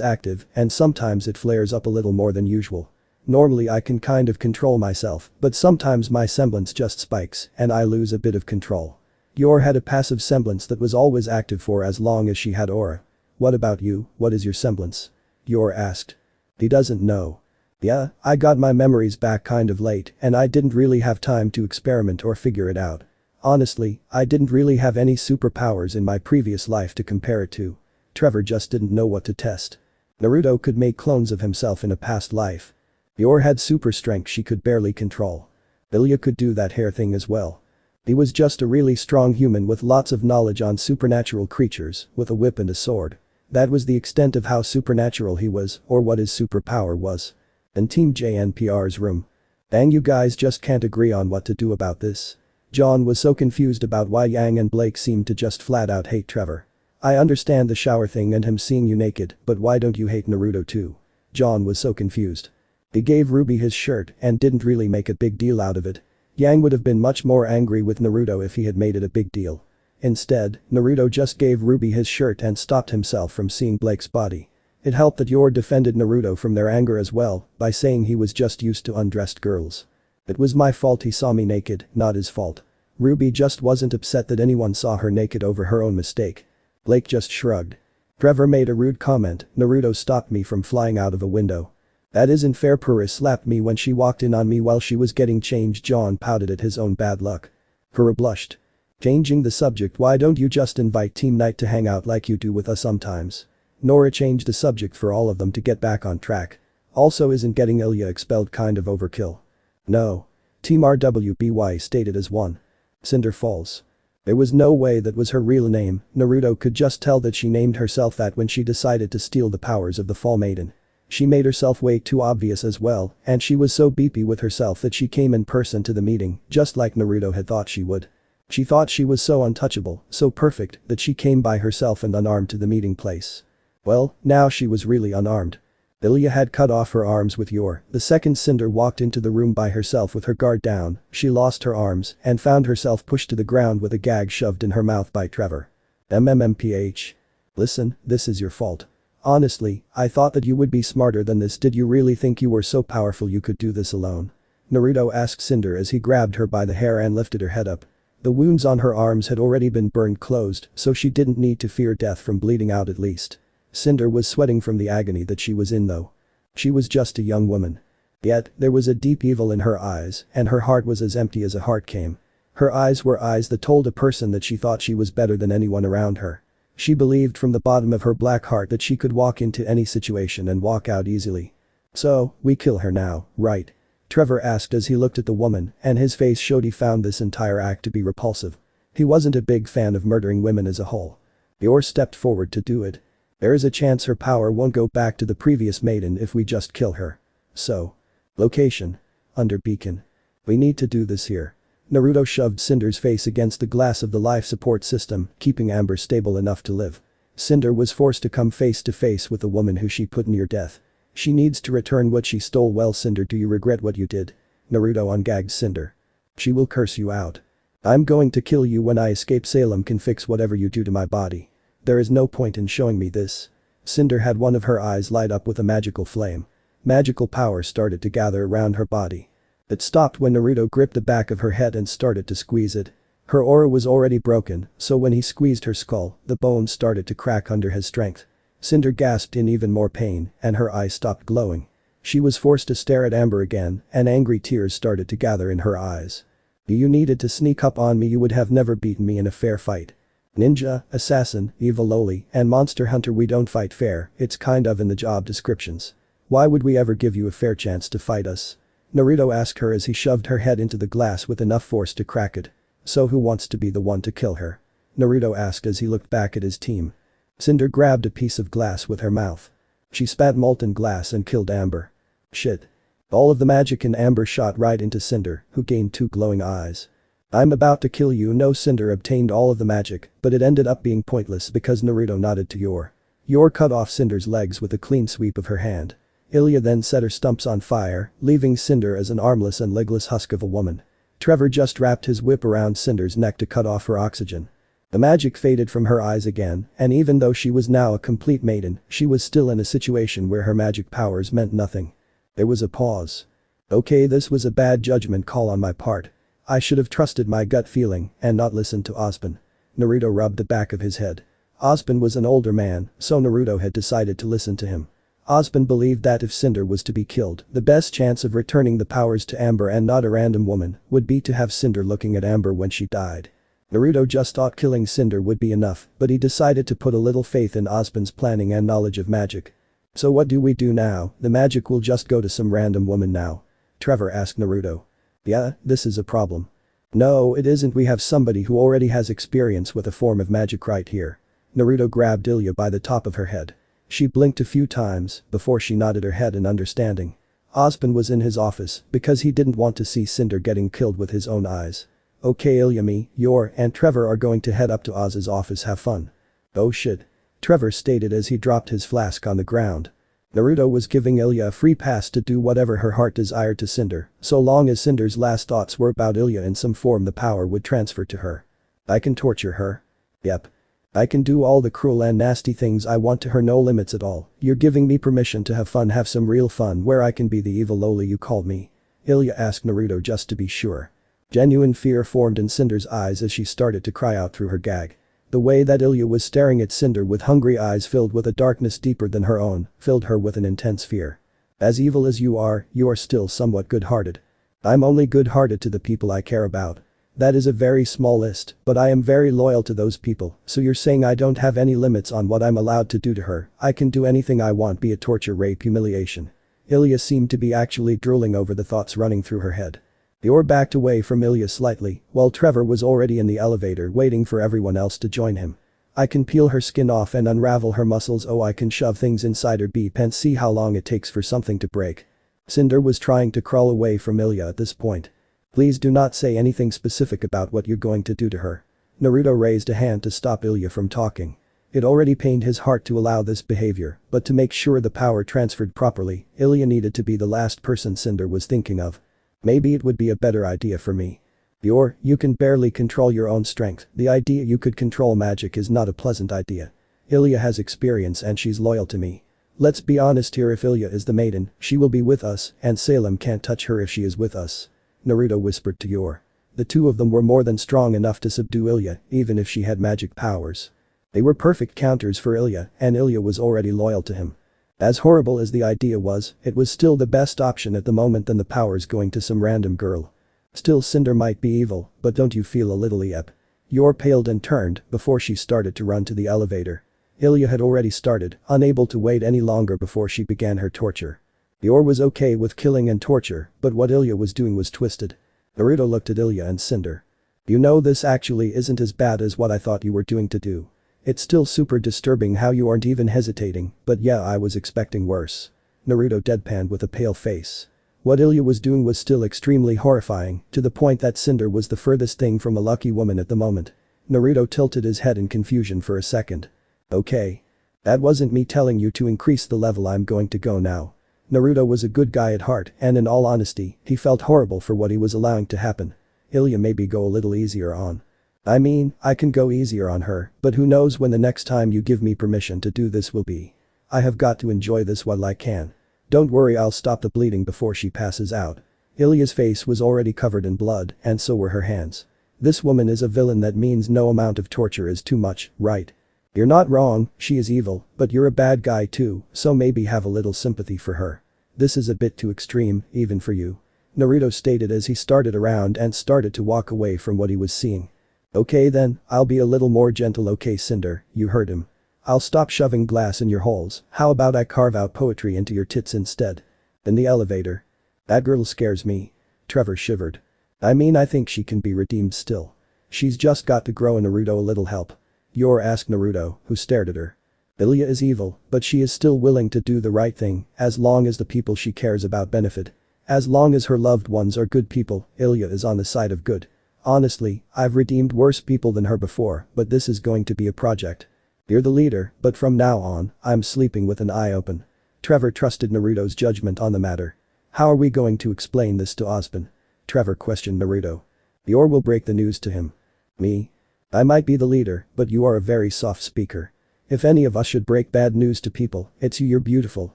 active and sometimes it flares up a little more than usual. Normally I can kind of control myself, but sometimes my semblance just spikes and I lose a bit of control. Yor had a passive semblance that was always active for as long as she had aura. What about you, what is your semblance? Yor asked. He doesn't know. Yeah, I got my memories back kind of late and I didn't really have time to experiment or figure it out. Honestly, I didn't really have any superpowers in my previous life to compare it to. Trevor just didn't know what to test. Naruto could make clones of himself in a past life. Yor had super strength she could barely control. Ilia could do that hair thing as well. He was just a really strong human with lots of knowledge on supernatural creatures, with a whip and a sword. That was the extent of how supernatural he was, or what his superpower was. In Team JNPR's room. Dang, you guys just can't agree on what to do about this. John was so confused about why Yang and Blake seemed to just flat out hate Trevor. I understand the shower thing and him seeing you naked, but why don't you hate Naruto too? John was so confused. He gave Ruby his shirt and didn't really make a big deal out of it. Yang would have been much more angry with Naruto if he had made it a big deal. Instead, Naruto just gave Ruby his shirt and stopped himself from seeing Blake's body. It helped that Yor defended Naruto from their anger as well, by saying he was just used to undressed girls. It was my fault he saw me naked, not his fault. Ruby just wasn't upset that anyone saw her naked over her own mistake. Blake just shrugged. Trevor made a rude comment, Naruto stopped me from flying out of a window. That isn't fair. Purah slapped me when she walked in on me while she was getting changed. John pouted at his own bad luck. Purah blushed. Changing the subject, why don't you just invite Team Night to hang out like you do with us sometimes? Nora changed the subject for all of them to get back on track. Also, isn't getting Ilia expelled kind of overkill? No. Team RWBY stated as one. Cinder Falls. There was no way that was her real name. Naruto could just tell that she named herself that when she decided to steal the powers of the Fall Maiden. She made herself way too obvious as well, and she was so beepy with herself that she came in person to the meeting, just like Naruto had thought she would. She thought she was so untouchable, so perfect, that she came by herself and unarmed to the meeting place. Well, now she was really unarmed. Ilia had cut off her arms with Yor. The second Cinder walked into the room by herself with her guard down, she lost her arms and found herself pushed to the ground with a gag shoved in her mouth by Trevor. MMMPH. Listen, this is your fault. Honestly, I thought that you would be smarter than this. Did you really think you were so powerful you could do this alone? Naruto asked Cinder as he grabbed her by the hair and lifted her head up. The wounds on her arms had already been burned closed, so she didn't need to fear death from bleeding out at least. Cinder was sweating from the agony that she was in though. She was just a young woman. Yet, there was a deep evil in her eyes, and her heart was as empty as a heart came. Her eyes were eyes that told a person that she thought she was better than anyone around her. She believed from the bottom of her black heart that she could walk into any situation and walk out easily. So, we kill her now, right? Trevor asked as he looked at the woman, and his face showed he found this entire act to be repulsive. He wasn't a big fan of murdering women as a whole. Yor stepped forward to do it. There is a chance her power won't go back to the previous maiden if we just kill her. So. Location. Under beacon. We need to do this here. Naruto shoved Cinder's face against the glass of the life support system, keeping Amber stable enough to live. Cinder was forced to come face to face with the woman who she put near death. She needs to return what she stole. Well, Cinder, do you regret what you did? Naruto ungagged Cinder. She will curse you out. I'm going to kill you when I escape. Salem can fix whatever you do to my body. There is no point in showing me this. Cinder had one of her eyes light up with a magical flame. Magical power started to gather around her body. It stopped when Naruto gripped the back of her head and started to squeeze it. Her aura was already broken, so when he squeezed her skull, the bones started to crack under his strength. Cinder gasped in even more pain, and her eyes stopped glowing. She was forced to stare at Amber again, and angry tears started to gather in her eyes. You needed to sneak up on me. You would have never beaten me in a fair fight. Ninja, assassin, evil loli, and monster hunter. We don't fight fair, it's kind of in the job descriptions. Why would we ever give you a fair chance to fight us? Naruto asked her as he shoved her head into the glass with enough force to crack it. So who wants to be the one to kill her? Naruto asked as he looked back at his team. Cinder grabbed a piece of glass with her mouth. She spat molten glass and killed Amber. Shit. All of the magic in Amber shot right into Cinder, who gained 2 glowing eyes. I'm about to kill you. No, Cinder obtained all of the magic, but it ended up being pointless because Naruto nodded to Yor. Yor cut off Cinder's legs with a clean sweep of her hand. Ilia then set her stumps on fire, leaving Cinder as an armless and legless husk of a woman. Trevor just wrapped his whip around Cinder's neck to cut off her oxygen. The magic faded from her eyes again, and even though she was now a complete maiden, she was still in a situation where her magic powers meant nothing. There was a pause. Okay, this was a bad judgment call on my part. I should have trusted my gut feeling and not listened to Ozpin. Naruto rubbed the back of his head. Ozpin was an older man, so Naruto had decided to listen to him. Ozpin believed that if Cinder was to be killed, the best chance of returning the powers to Amber and not a random woman would be to have Cinder looking at Amber when she died. Naruto just thought killing Cinder would be enough, but he decided to put a little faith in Ozpin's planning and knowledge of magic. So what do we do now? The magic will just go to some random woman now? Trevor asked Naruto. Yeah, this is a problem. No, it isn't. We have somebody who already has experience with a form of magic right here. Naruto grabbed Ilia by the top of her head. She blinked a few times before she nodded her head in understanding. Ozpin was in his office because he didn't want to see Cinder getting killed with his own eyes. Okay, Ilia, me, Yor, and Trevor are going to head up to Oz's office. Have fun. Oh shit. Trevor stated as he dropped his flask on the ground. Naruto was giving Ilia a free pass to do whatever her heart desired to Cinder, so long as Cinder's last thoughts were about Ilia in some form the power would transfer to her. I can torture her. Yep. I can do all the cruel and nasty things I want to her, no limits at all. You're giving me permission to have fun, have some real fun where I can be the evil loli you called me? Ilia asked Naruto just to be sure. Genuine fear formed in Cinder's eyes as she started to cry out through her gag. The way that Ilia was staring at Cinder with hungry eyes filled with a darkness deeper than her own filled her with an intense fear. As evil as you are still somewhat good-hearted. I'm only good-hearted to the people I care about. That is a very small list, but I am very loyal to those people, so you're saying I don't have any limits on what I'm allowed to do to her? I can do anything I want, be it torture, rape, humiliation. Ilia seemed to be actually drooling over the thoughts running through her head. Yor backed away from Ilia slightly, while Trevor was already in the elevator waiting for everyone else to join him. I can peel her skin off and unravel her muscles. Oh, I can shove things inside her beep and see how long it takes for something to break. Cinder was trying to crawl away from Ilia at this point. Please do not say anything specific about what you're going to do to her. Naruto raised a hand to stop Ilia from talking. It already pained his heart to allow this behavior, but to make sure the power transferred properly, Ilia needed to be the last person Cinder was thinking of. Maybe it would be a better idea for me. Yor, you can barely control your own strength. The idea you could control magic is not a pleasant idea. Ilia has experience and she's loyal to me. Let's be honest here, if Ilia is the maiden, she will be with us, and Salem can't touch her if she is with us. Naruto whispered to Yor. The two of them were more than strong enough to subdue Ilia, even if she had magic powers. They were perfect counters for Ilia, and Ilia was already loyal to him. As horrible as the idea was, it was still the best option at the moment than the powers going to some random girl. Still, Cinder might be evil, but don't you feel a little yep? Yor paled and turned before she started to run to the elevator. Ilia had already started, unable to wait any longer before she began her torture. Yor was okay with killing and torture, but what Ilia was doing was twisted. Naruto looked at Ilia and Cinder. You know, this actually isn't as bad as what I thought you were doing to do. It's still super disturbing how you aren't even hesitating, but yeah, I was expecting worse. Naruto deadpanned with a pale face. What Ilia was doing was still extremely horrifying, to the point that Cinder was the furthest thing from a lucky woman at the moment. Naruto tilted his head in confusion for a second. Okay. That wasn't me telling you to increase the level, I'm going to go now. Naruto was a good guy at heart, and in all honesty, he felt horrible for what he was allowing to happen. Ilia, maybe go a little easier on. I mean, I can go easier on her, but who knows when the next time you give me permission to do this will be. I have got to enjoy this while I can. Don't worry, I'll stop the bleeding before she passes out. Ilia's face was already covered in blood, and so were her hands. This woman is a villain. That means no amount of torture is too much, right? You're not wrong, she is evil, but you're a bad guy too, so maybe have a little sympathy for her. This is a bit too extreme, even for you. Naruto stated as he started around and started to walk away from what he was seeing. Okay then, I'll be a little more gentle, okay Cinder, you heard him. I'll stop shoving glass in your holes. How about I carve out poetry into your tits instead? In the elevator. That girl scares me. Trevor shivered. I mean, I think she can be redeemed still. She's just got to grow. Naruto, a little help? Yor asked Naruto, who stared at her. Ilia is evil, but she is still willing to do the right thing as long as the people she cares about benefit. As long as her loved ones are good people, Ilia is on the side of good. Honestly, I've redeemed worse people than her before, but this is going to be a project. You're the leader, but from now on, I'm sleeping with an eye open. Trevor trusted Naruto's judgment on the matter. How are we going to explain this to Ozpin? Trevor questioned Naruto. Yor will break the news to him. Me? I might be the leader, but you are a very soft speaker. If any of us should break bad news to people, it's you. You're beautiful,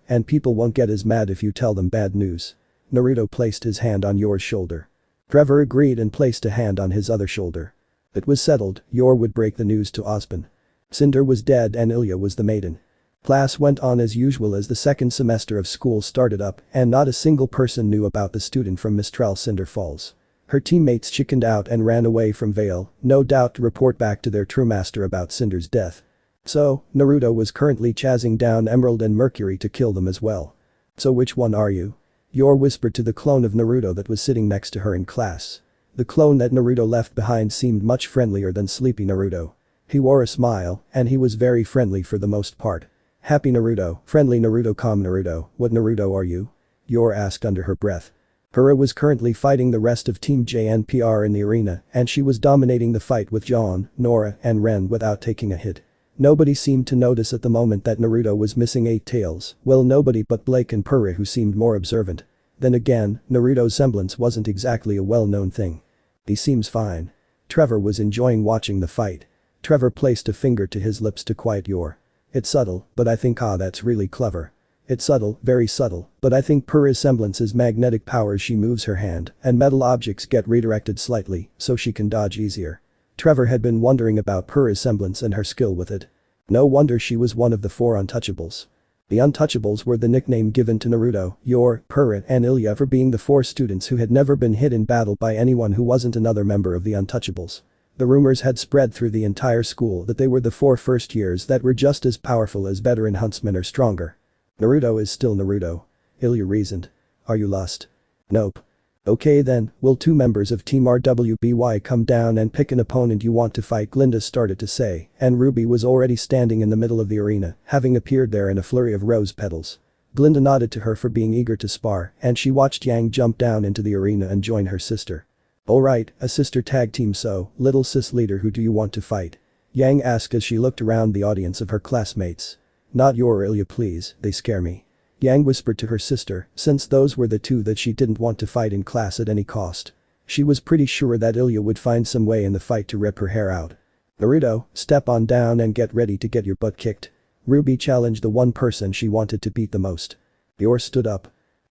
and people won't get as mad if you tell them bad news. Naruto placed his hand on Yor's shoulder. Trevor agreed and placed a hand on his other shoulder. It was settled, Yor would break the news to Ozpin. Cinder was dead and Ilia was the maiden. Class went on as usual as the second semester of school started up and not a single person knew about the student from Mistral Cinder Falls. Her teammates chickened out and ran away from Vale, no doubt to report back to their true master about Cinder's death. So, Naruto was currently chasing down Emerald and Mercury to kill them as well. So which one are you? Yor whispered to the clone of Naruto that was sitting next to her in class. The clone that Naruto left behind seemed much friendlier than sleepy Naruto. He wore a smile, and he was very friendly for the most part. Happy Naruto, friendly Naruto, calm Naruto, what Naruto are you? Yor asked under her breath. Pura was currently fighting the rest of Team JNPR in the arena and she was dominating the fight with John, Nora, and Ren without taking a hit. Nobody seemed to notice at the moment that Naruto was missing 8 tails, well nobody but Blake and Pura who seemed more observant. Then again, Naruto's semblance wasn't exactly a well-known thing. He seems fine. Trevor was enjoying watching the fight. Trevor placed a finger to his lips to quiet Yor. It's subtle, but I think that's really clever. It's subtle, very subtle, but I think Pura's semblance is magnetic power. She moves her hand and metal objects get redirected slightly so she can dodge easier. Trevor had been wondering about Pura's semblance and her skill with it. No wonder she was one of the 4 untouchables. The untouchables were the nickname given to Naruto, Yor, Pura, and Ilia for being the 4 students who had never been hit in battle by anyone who wasn't another member of the untouchables. The rumors had spread through the entire school that they were the 4 first years that were just as powerful as veteran huntsmen or stronger. Naruto is still Naruto. Ilia reasoned. Are you lost? Nope. Okay then, will 2 members of Team RWBY come down and pick an opponent you want to fight? Glinda started to say, and Ruby was already standing in the middle of the arena, having appeared there in a flurry of rose petals. Glinda nodded to her for being eager to spar and she watched Yang jump down into the arena and join her sister. Alright, a sister tag team, so, little sis leader, who do you want to fight? Yang asked as she looked around the audience of her classmates. Not Yor or Ilia please, they scare me. Yang whispered to her sister, since those were the 2 that she didn't want to fight in class at any cost. She was pretty sure that Ilia would find some way in the fight to rip her hair out. Naruto, step on down and get ready to get your butt kicked. Ruby challenged the one person she wanted to beat the most. Yor stood up.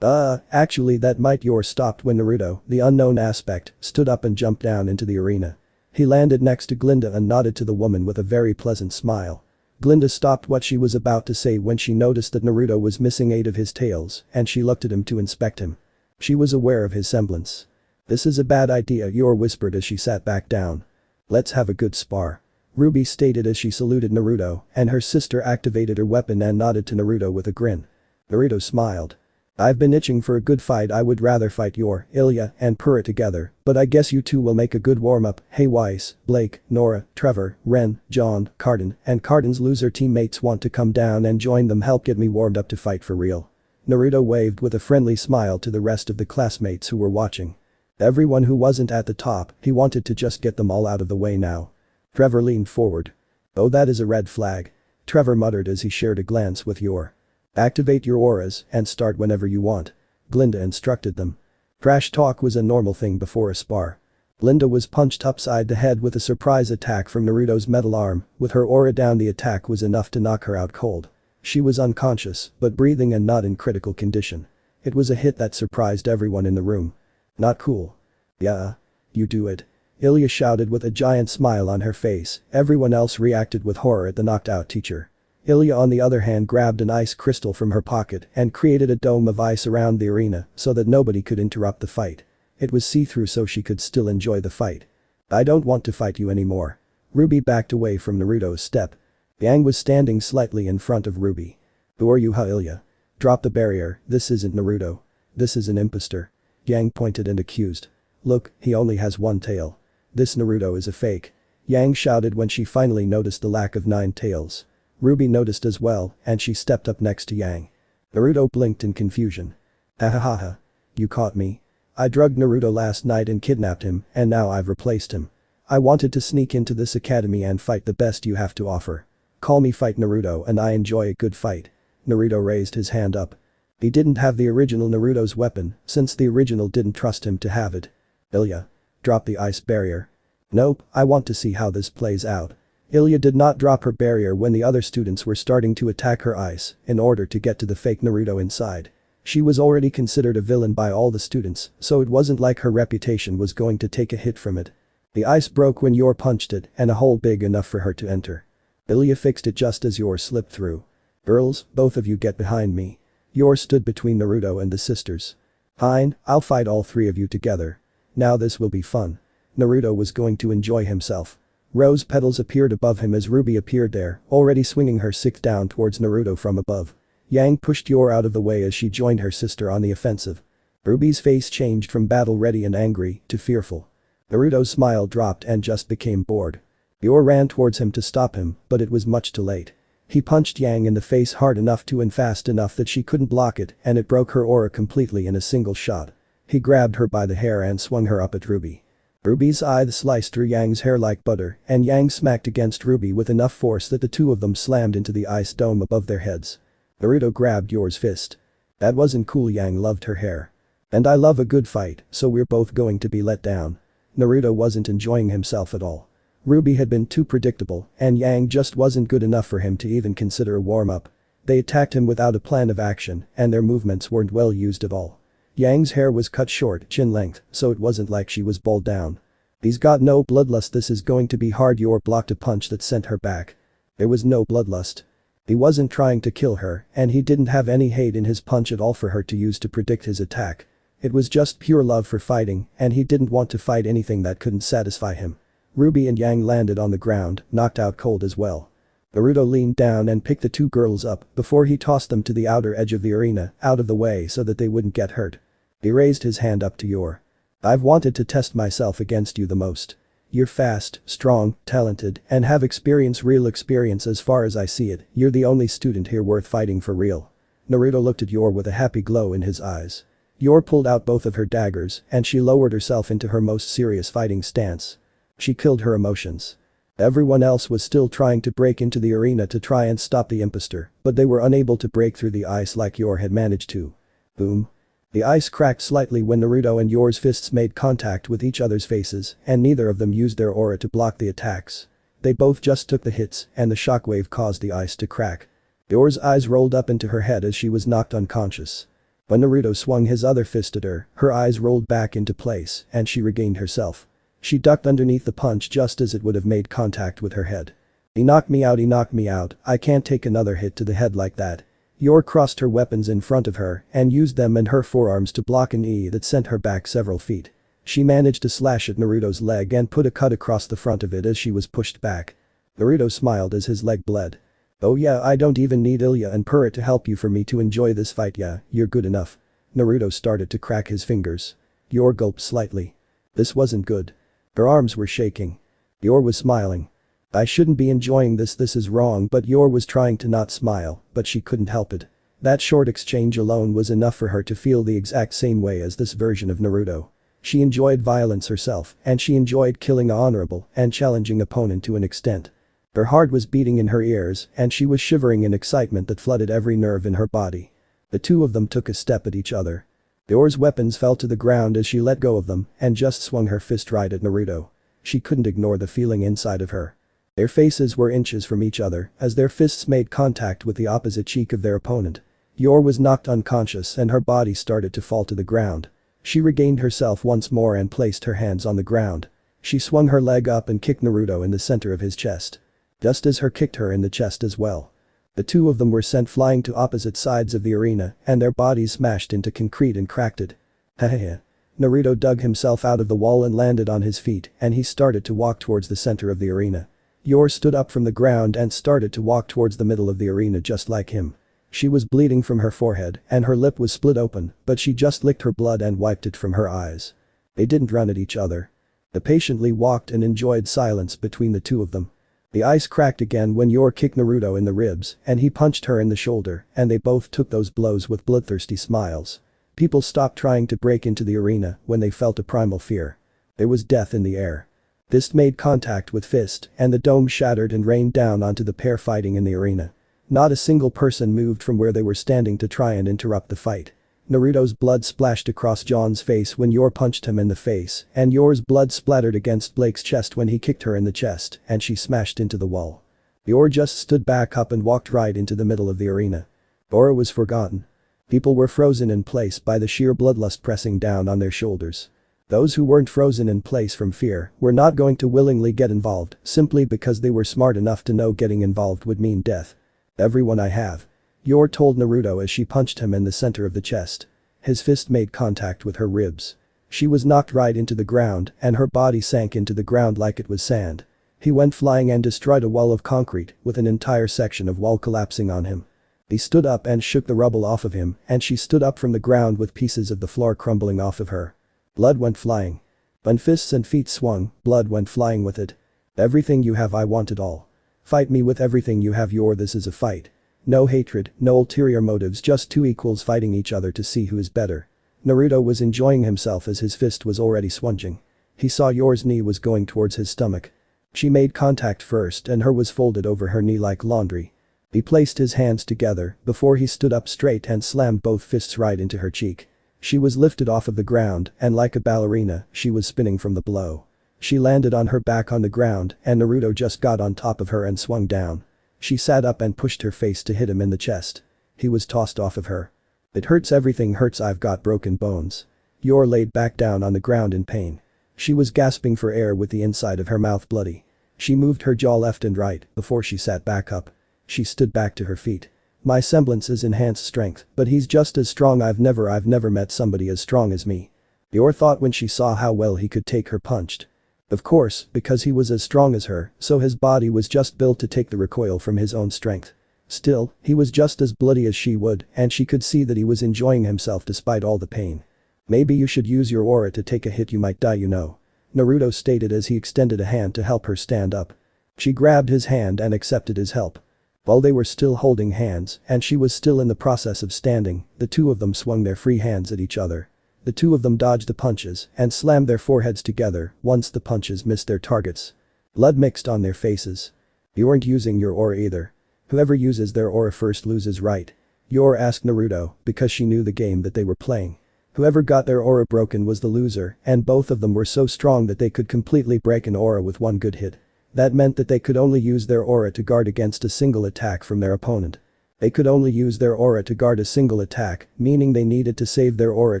Actually that might. Yor stopped when Naruto, the unknown aspect, stood up and jumped down into the arena. He landed next to Glinda and nodded to the woman with a very pleasant smile. Glinda stopped what she was about to say when she noticed that Naruto was missing 8 of his tails and she looked at him to inspect him. She was aware of his semblance. This is a bad idea, Yor whispered as she sat back down. Let's have a good spar. Ruby stated as she saluted Naruto and her sister activated her weapon and nodded to Naruto with a grin. Naruto smiled. I've been itching for a good fight. I would rather fight Yor, Ilia, and Pura together, but I guess you 2 will make a good warm-up. Hey Weiss, Blake, Nora, Trevor, Ren, John, Cardin, and Cardin's loser teammates want to come down and join them. Help get me warmed up to fight for real. Naruto waved with a friendly smile to the rest of the classmates who were watching. Everyone who wasn't at the top, he wanted to just get them all out of the way now. Trevor leaned forward. Oh, that is a red flag. Trevor muttered as he shared a glance with Yor. Activate your auras and start whenever you want. Glinda instructed them. Trash talk was a normal thing before a spar. Glinda was punched upside the head with a surprise attack from Naruto's metal arm. With her aura down, the attack was enough to knock her out cold. She was unconscious, but breathing and not in critical condition. It was a hit that surprised everyone in the room. Not cool. Yeah. You do it. Ilia shouted with a giant smile on her face. Everyone else reacted with horror at the knocked out teacher. Ilia on the other hand grabbed an ice crystal from her pocket and created a dome of ice around the arena so that nobody could interrupt the fight. It was see-through so she could still enjoy the fight. I don't want to fight you anymore. Ruby backed away from Naruto's step. Yang was standing slightly in front of Ruby. Who are you, Ilia? Drop the barrier, this isn't Naruto. This is an imposter. Yang pointed and accused. Look, he only has 1 tail. This Naruto is a fake. Yang shouted when she finally noticed the lack of 9 tails. Ruby noticed as well, and she stepped up next to Yang. Naruto blinked in confusion. Hahaha. You caught me. I drugged Naruto last night and kidnapped him, and now I've replaced him. I wanted to sneak into this academy and fight the best you have to offer. Call me Fight Naruto and I enjoy a good fight. Naruto raised his hand up. He didn't have the original Naruto's weapon, since the original didn't trust him to have it. Ilia. Drop the ice barrier. Nope, I want to see how this plays out. Ilia did not drop her barrier when the other students were starting to attack her ice in order to get to the fake Naruto inside. She was already considered a villain by all the students, so it wasn't like her reputation was going to take a hit from it. The ice broke when Yor punched it and a hole big enough for her to enter. Ilia fixed it just as Yor slipped through. Girls, both of you get behind me. Yor stood between Naruto and the sisters. Fine, I'll fight all 3 of you together. Now this will be fun. Naruto was going to enjoy himself. Rose petals appeared above him as Ruby appeared there, already swinging her stick down towards Naruto from above. Yang pushed Yor out of the way as she joined her sister on the offensive. Ruby's face changed from battle-ready and angry to fearful. Naruto's smile dropped and just became bored. Yor ran towards him to stop him, but it was much too late. He punched Yang in the face hard enough to and fast enough that she couldn't block it, and it broke her aura completely in a single shot. He grabbed her by the hair and swung her up at Ruby. Ruby's eye sliced through Yang's hair like butter, and Yang smacked against Ruby with enough force that the 2 of them slammed into the ice dome above their heads. Naruto grabbed Yor's fist. That wasn't cool. Yang loved her hair. And I love a good fight, so we're both going to be let down. Naruto wasn't enjoying himself at all. Ruby had been too predictable, and Yang just wasn't good enough for him to even consider a warm-up. They attacked him without a plan of action, and their movements weren't well used at all. Yang's hair was cut short, chin length, so it wasn't like she was bowled down. He's got no bloodlust. This is going to be hard. Yor blocked a punch that sent her back. There was no bloodlust. He wasn't trying to kill her, and he didn't have any hate in his punch at all for her to use to predict his attack. It was just pure love for fighting, and he didn't want to fight anything that couldn't satisfy him. Ruby and Yang landed on the ground, knocked out cold as well. Naruto leaned down and picked the 2 girls up before he tossed them to the outer edge of the arena, out of the way so that they wouldn't get hurt. He raised his hand up to Yor. I've wanted to test myself against you the most. You're fast, strong, talented, and have experience, real experience as far as I see it. You're the only student here worth fighting for real. Naruto looked at Yor with a happy glow in his eyes. Yor pulled out both of her daggers and she lowered herself into her most serious fighting stance. She killed her emotions. Everyone else was still trying to break into the arena to try and stop the imposter, but they were unable to break through the ice like Yor had managed to. Boom. The ice cracked slightly when Naruto and Yor's fists made contact with each other's faces, and neither of them used their aura to block the attacks. They both just took the hits, and the shockwave caused the ice to crack. Yor's eyes rolled up into her head as she was knocked unconscious. When Naruto swung his other fist at her, her eyes rolled back into place, and she regained herself. She ducked underneath the punch just as it would have made contact with her head. He knocked me out. I can't take another hit to the head like that. Yor crossed her weapons in front of her and used them and her forearms to block an E that sent her back several feet. She managed to slash at Naruto's leg and put a cut across the front of it as she was pushed back. Naruto smiled as his leg bled. Oh yeah, I don't even need Ilia and Purah to help you for me to enjoy this fight. Yeah, you're good enough. Naruto started to crack his fingers. Yor gulped slightly. This wasn't good. Her arms were shaking. Yor was smiling. I shouldn't be enjoying this is wrong, but Yor was trying to not smile, but she couldn't help it. That short exchange alone was enough for her to feel the exact same way as this version of Naruto. She enjoyed violence herself, and she enjoyed killing an honorable and challenging opponent to an extent. Her heart was beating in her ears, and she was shivering in excitement that flooded every nerve in her body. The 2 of them took a step at each other. Yor's weapons fell to the ground as she let go of them and just swung her fist right at Naruto. She couldn't ignore the feeling inside of her. Their faces were inches from each other as their fists made contact with the opposite cheek of their opponent. Yor was knocked unconscious and her body started to fall to the ground. She regained herself once more and placed her hands on the ground. She swung her leg up and kicked Naruto in the center of his chest. Just as her kicked her in the chest as well. The 2 of them were sent flying to opposite sides of the arena and their bodies smashed into concrete and cracked it. Hahaha. Naruto dug himself out of the wall and landed on his feet and he started to walk towards the center of the arena. Yor stood up from the ground and started to walk towards the middle of the arena just like him. She was bleeding from her forehead and her lip was split open, but she just licked her blood and wiped it from her eyes. They didn't run at each other. They patiently walked and enjoyed silence between the two of them. The ice cracked again when Yor kicked Naruto in the ribs and he punched her in the shoulder and they both took those blows with bloodthirsty smiles. People stopped trying to break into the arena when they felt a primal fear. There was death in the air. Fist made contact with fist and the dome shattered and rained down onto the pair fighting in the arena. Not a single person moved from where they were standing to try and interrupt the fight. Naruto's blood splashed across John's face when Yor punched him in the face and Yor's blood splattered against Blake's chest when he kicked her in the chest and she smashed into the wall. Yor just stood back up and walked right into the middle of the arena. Aura was forgotten. People were frozen in place by the sheer bloodlust pressing down on their shoulders. Those who weren't frozen in place from fear were not going to willingly get involved simply because they were smart enough to know getting involved would mean death. Everyone I have. Yor told Naruto as she punched him in the center of the chest. His fist made contact with her ribs. She was knocked right into the ground and her body sank into the ground like it was sand. He went flying and destroyed a wall of concrete with an entire section of wall collapsing on him. He stood up and shook the rubble off of him and she stood up from the ground with pieces of the floor crumbling off of her. Blood went flying. When fists and feet swung, blood went flying with it. Everything you have I want it all. Fight me with everything you have Yor this is a fight. No hatred, no ulterior motives just two equals fighting each other to see who is better. Naruto was enjoying himself as his fist was already swunging. He saw Yor's knee was going towards his stomach. She made contact first and her was folded over her knee like laundry. He placed his hands together before he stood up straight and slammed both fists right into her cheek. She was lifted off of the ground and like a ballerina, she was spinning from the blow. She landed on her back on the ground and Naruto just got on top of her and swung down. She sat up and pushed her face to hit him in the chest. He was tossed off of her. It hurts everything hurts I've got broken bones. Yor laid back down on the ground in pain. She was gasping for air with the inside of her mouth bloody. She moved her jaw left and right before she sat back up. She stood back to her feet. My semblance is enhanced strength, but he's just as strong I've never met somebody as strong as me. Yor thought when she saw how well he could take her punched. Of course, because he was as strong as her, so his body was just built to take the recoil from his own strength. Still, he was just as bloody as she would and she could see that he was enjoying himself despite all the pain. Maybe you should use your aura to take a hit you might die you know. Naruto stated as he extended a hand to help her stand up. She grabbed his hand and accepted his help. While they were still holding hands and she was still in the process of standing, the two of them swung their free hands at each other. The two of them dodged the punches and slammed their foreheads together once the punches missed their targets. Blood mixed on their faces. You weren't using your aura either. Whoever uses their aura first loses, right? Yor asked Naruto because she knew the game that they were playing. Whoever got their aura broken was the loser and both of them were so strong that they could completely break an aura with one good hit. That meant that they could only use their aura to guard against a single attack from their opponent. They could only use their aura to guard a single attack, meaning they needed to save their aura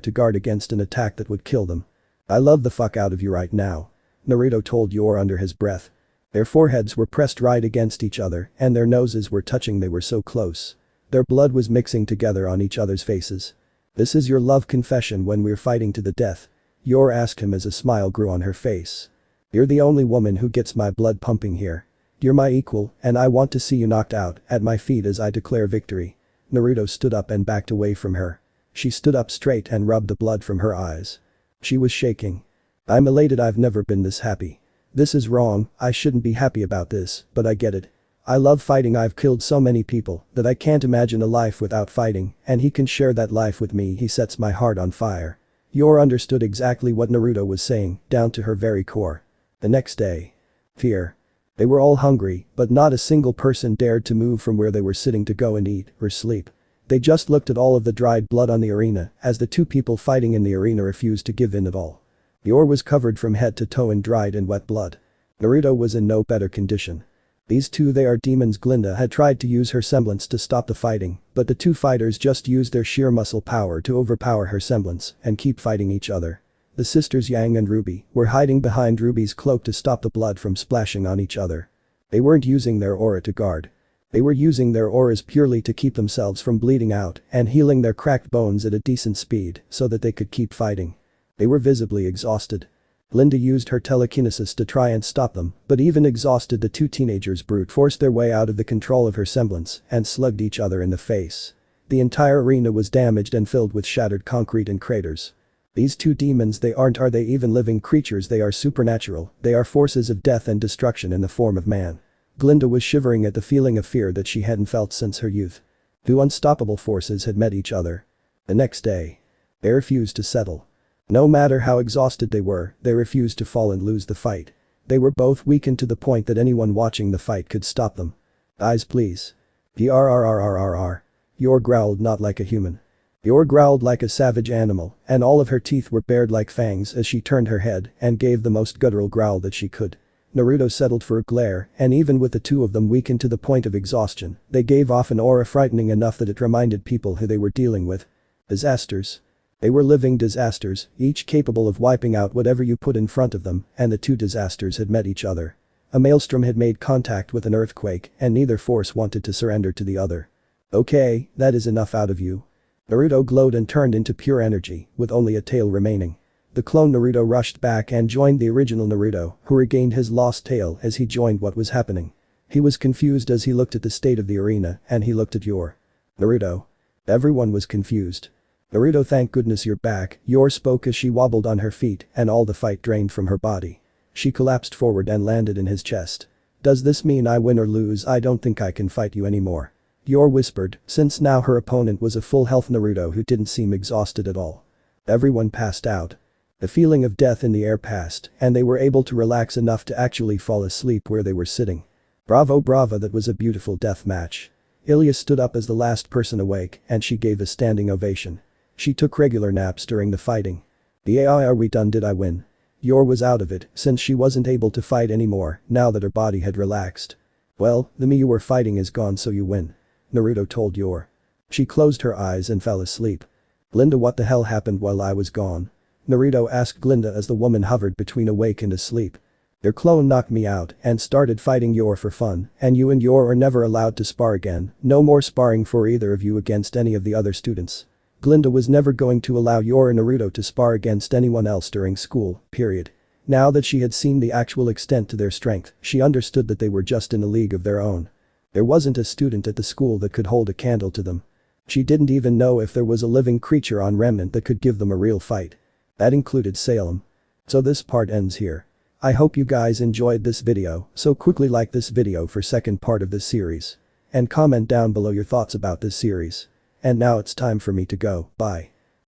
to guard against an attack that would kill them. I love the fuck out of you right now. Naruto told Yor under his breath. Their foreheads were pressed right against each other and their noses were touching they were so close. Their blood was mixing together on each other's faces. This is your love confession when we're fighting to the death? Yor asked him as a smile grew on her face. You're the only woman who gets my blood pumping here. You're my equal and I want to see you knocked out at my feet as I declare victory. Naruto stood up and backed away from her. She stood up straight and rubbed the blood from her eyes. She was shaking. I'm elated I've never been this happy. This is wrong, I shouldn't be happy about this, but I get it. I love fighting I've killed so many people that I can't imagine a life without fighting and he can share that life with me he sets my heart on fire. Yor understood exactly what Naruto was saying down to her very core. The next day. Fear. They were all hungry, but not a single person dared to move from where they were sitting to go and eat or sleep. They just looked at all of the dried blood on the arena as the two people fighting in the arena refused to give in at all. Yor was covered from head to toe in dried and wet blood. Naruto was in no better condition. These two they are demons. Glinda had tried to use her semblance to stop the fighting, but the two fighters just used their sheer muscle power to overpower her semblance and keep fighting each other. The sisters Yang and Ruby were hiding behind Ruby's cloak to stop the blood from splashing on each other. They weren't using their aura to guard. They were using their auras purely to keep themselves from bleeding out and healing their cracked bones at a decent speed so that they could keep fighting. They were visibly exhausted. Glinda used her telekinesis to try and stop them, but even exhausted the two teenagers brute forced their way out of the control of her semblance and slugged each other in the face. The entire arena was damaged and filled with shattered concrete and craters. These two demons, are they even living creatures? They are supernatural, they are forces of death and destruction in the form of man. Glinda was shivering at the feeling of fear that she hadn't felt since her youth. Two unstoppable forces had met each other. The next day. They refused to settle. No matter how exhausted they were, they refused to fall and lose the fight. They were both weakened to the point that anyone watching the fight could stop them. Eyes please. Yor growled not like a human. Yor growled like a savage animal, and all of her teeth were bared like fangs as she turned her head and gave the most guttural growl that she could. Naruto settled for a glare, and even with the two of them weakened to the point of exhaustion, they gave off an aura frightening enough that it reminded people who they were dealing with. Disasters. They were living disasters, each capable of wiping out whatever you put in front of them, and the two disasters had met each other. A maelstrom had made contact with an earthquake, and neither force wanted to surrender to the other. Okay, that is enough out of you. Naruto glowed and turned into pure energy, with only a tail remaining. The clone Naruto rushed back and joined the original Naruto, who regained his lost tail as he joined what was happening. He was confused as he looked at the state of the arena, and he looked at Yor. Naruto. Everyone was confused. Naruto, thank goodness you're back, Yor spoke as she wobbled on her feet and all the fight drained from her body. She collapsed forward and landed in his chest. Does this mean I win or lose? I don't think I can fight you anymore. Yor whispered, since now her opponent was a full health Naruto who didn't seem exhausted at all. Everyone passed out. The feeling of death in the air passed, and they were able to relax enough to actually fall asleep where they were sitting. Bravo, bravo, that was a beautiful death match. Ilia stood up as the last person awake, and she gave a standing ovation. She took regular naps during the fighting. Are we done? Did I win? Yor was out of it, since she wasn't able to fight anymore, now that her body had relaxed. Well, the me you were fighting is gone, so you win. Naruto told Yor. She closed her eyes and fell asleep. Glinda, what the hell happened while I was gone? Naruto asked Glinda as the woman hovered between awake and asleep. Your clone knocked me out and started fighting Yor for fun, and you and Yor are never allowed to spar again, no more sparring for either of you against any of the other students. Glinda was never going to allow Yor or Naruto to spar against anyone else during school, period. Now that she had seen the actual extent to their strength, she understood that they were just in a league of their own. There wasn't a student at the school that could hold a candle to them. She didn't even know if there was a living creature on Remnant that could give them a real fight. That included Salem. So this part ends here. I hope you guys enjoyed this video, so quickly like this video for second part of this series. And comment down below your thoughts about this series. And now it's time for me to go, bye.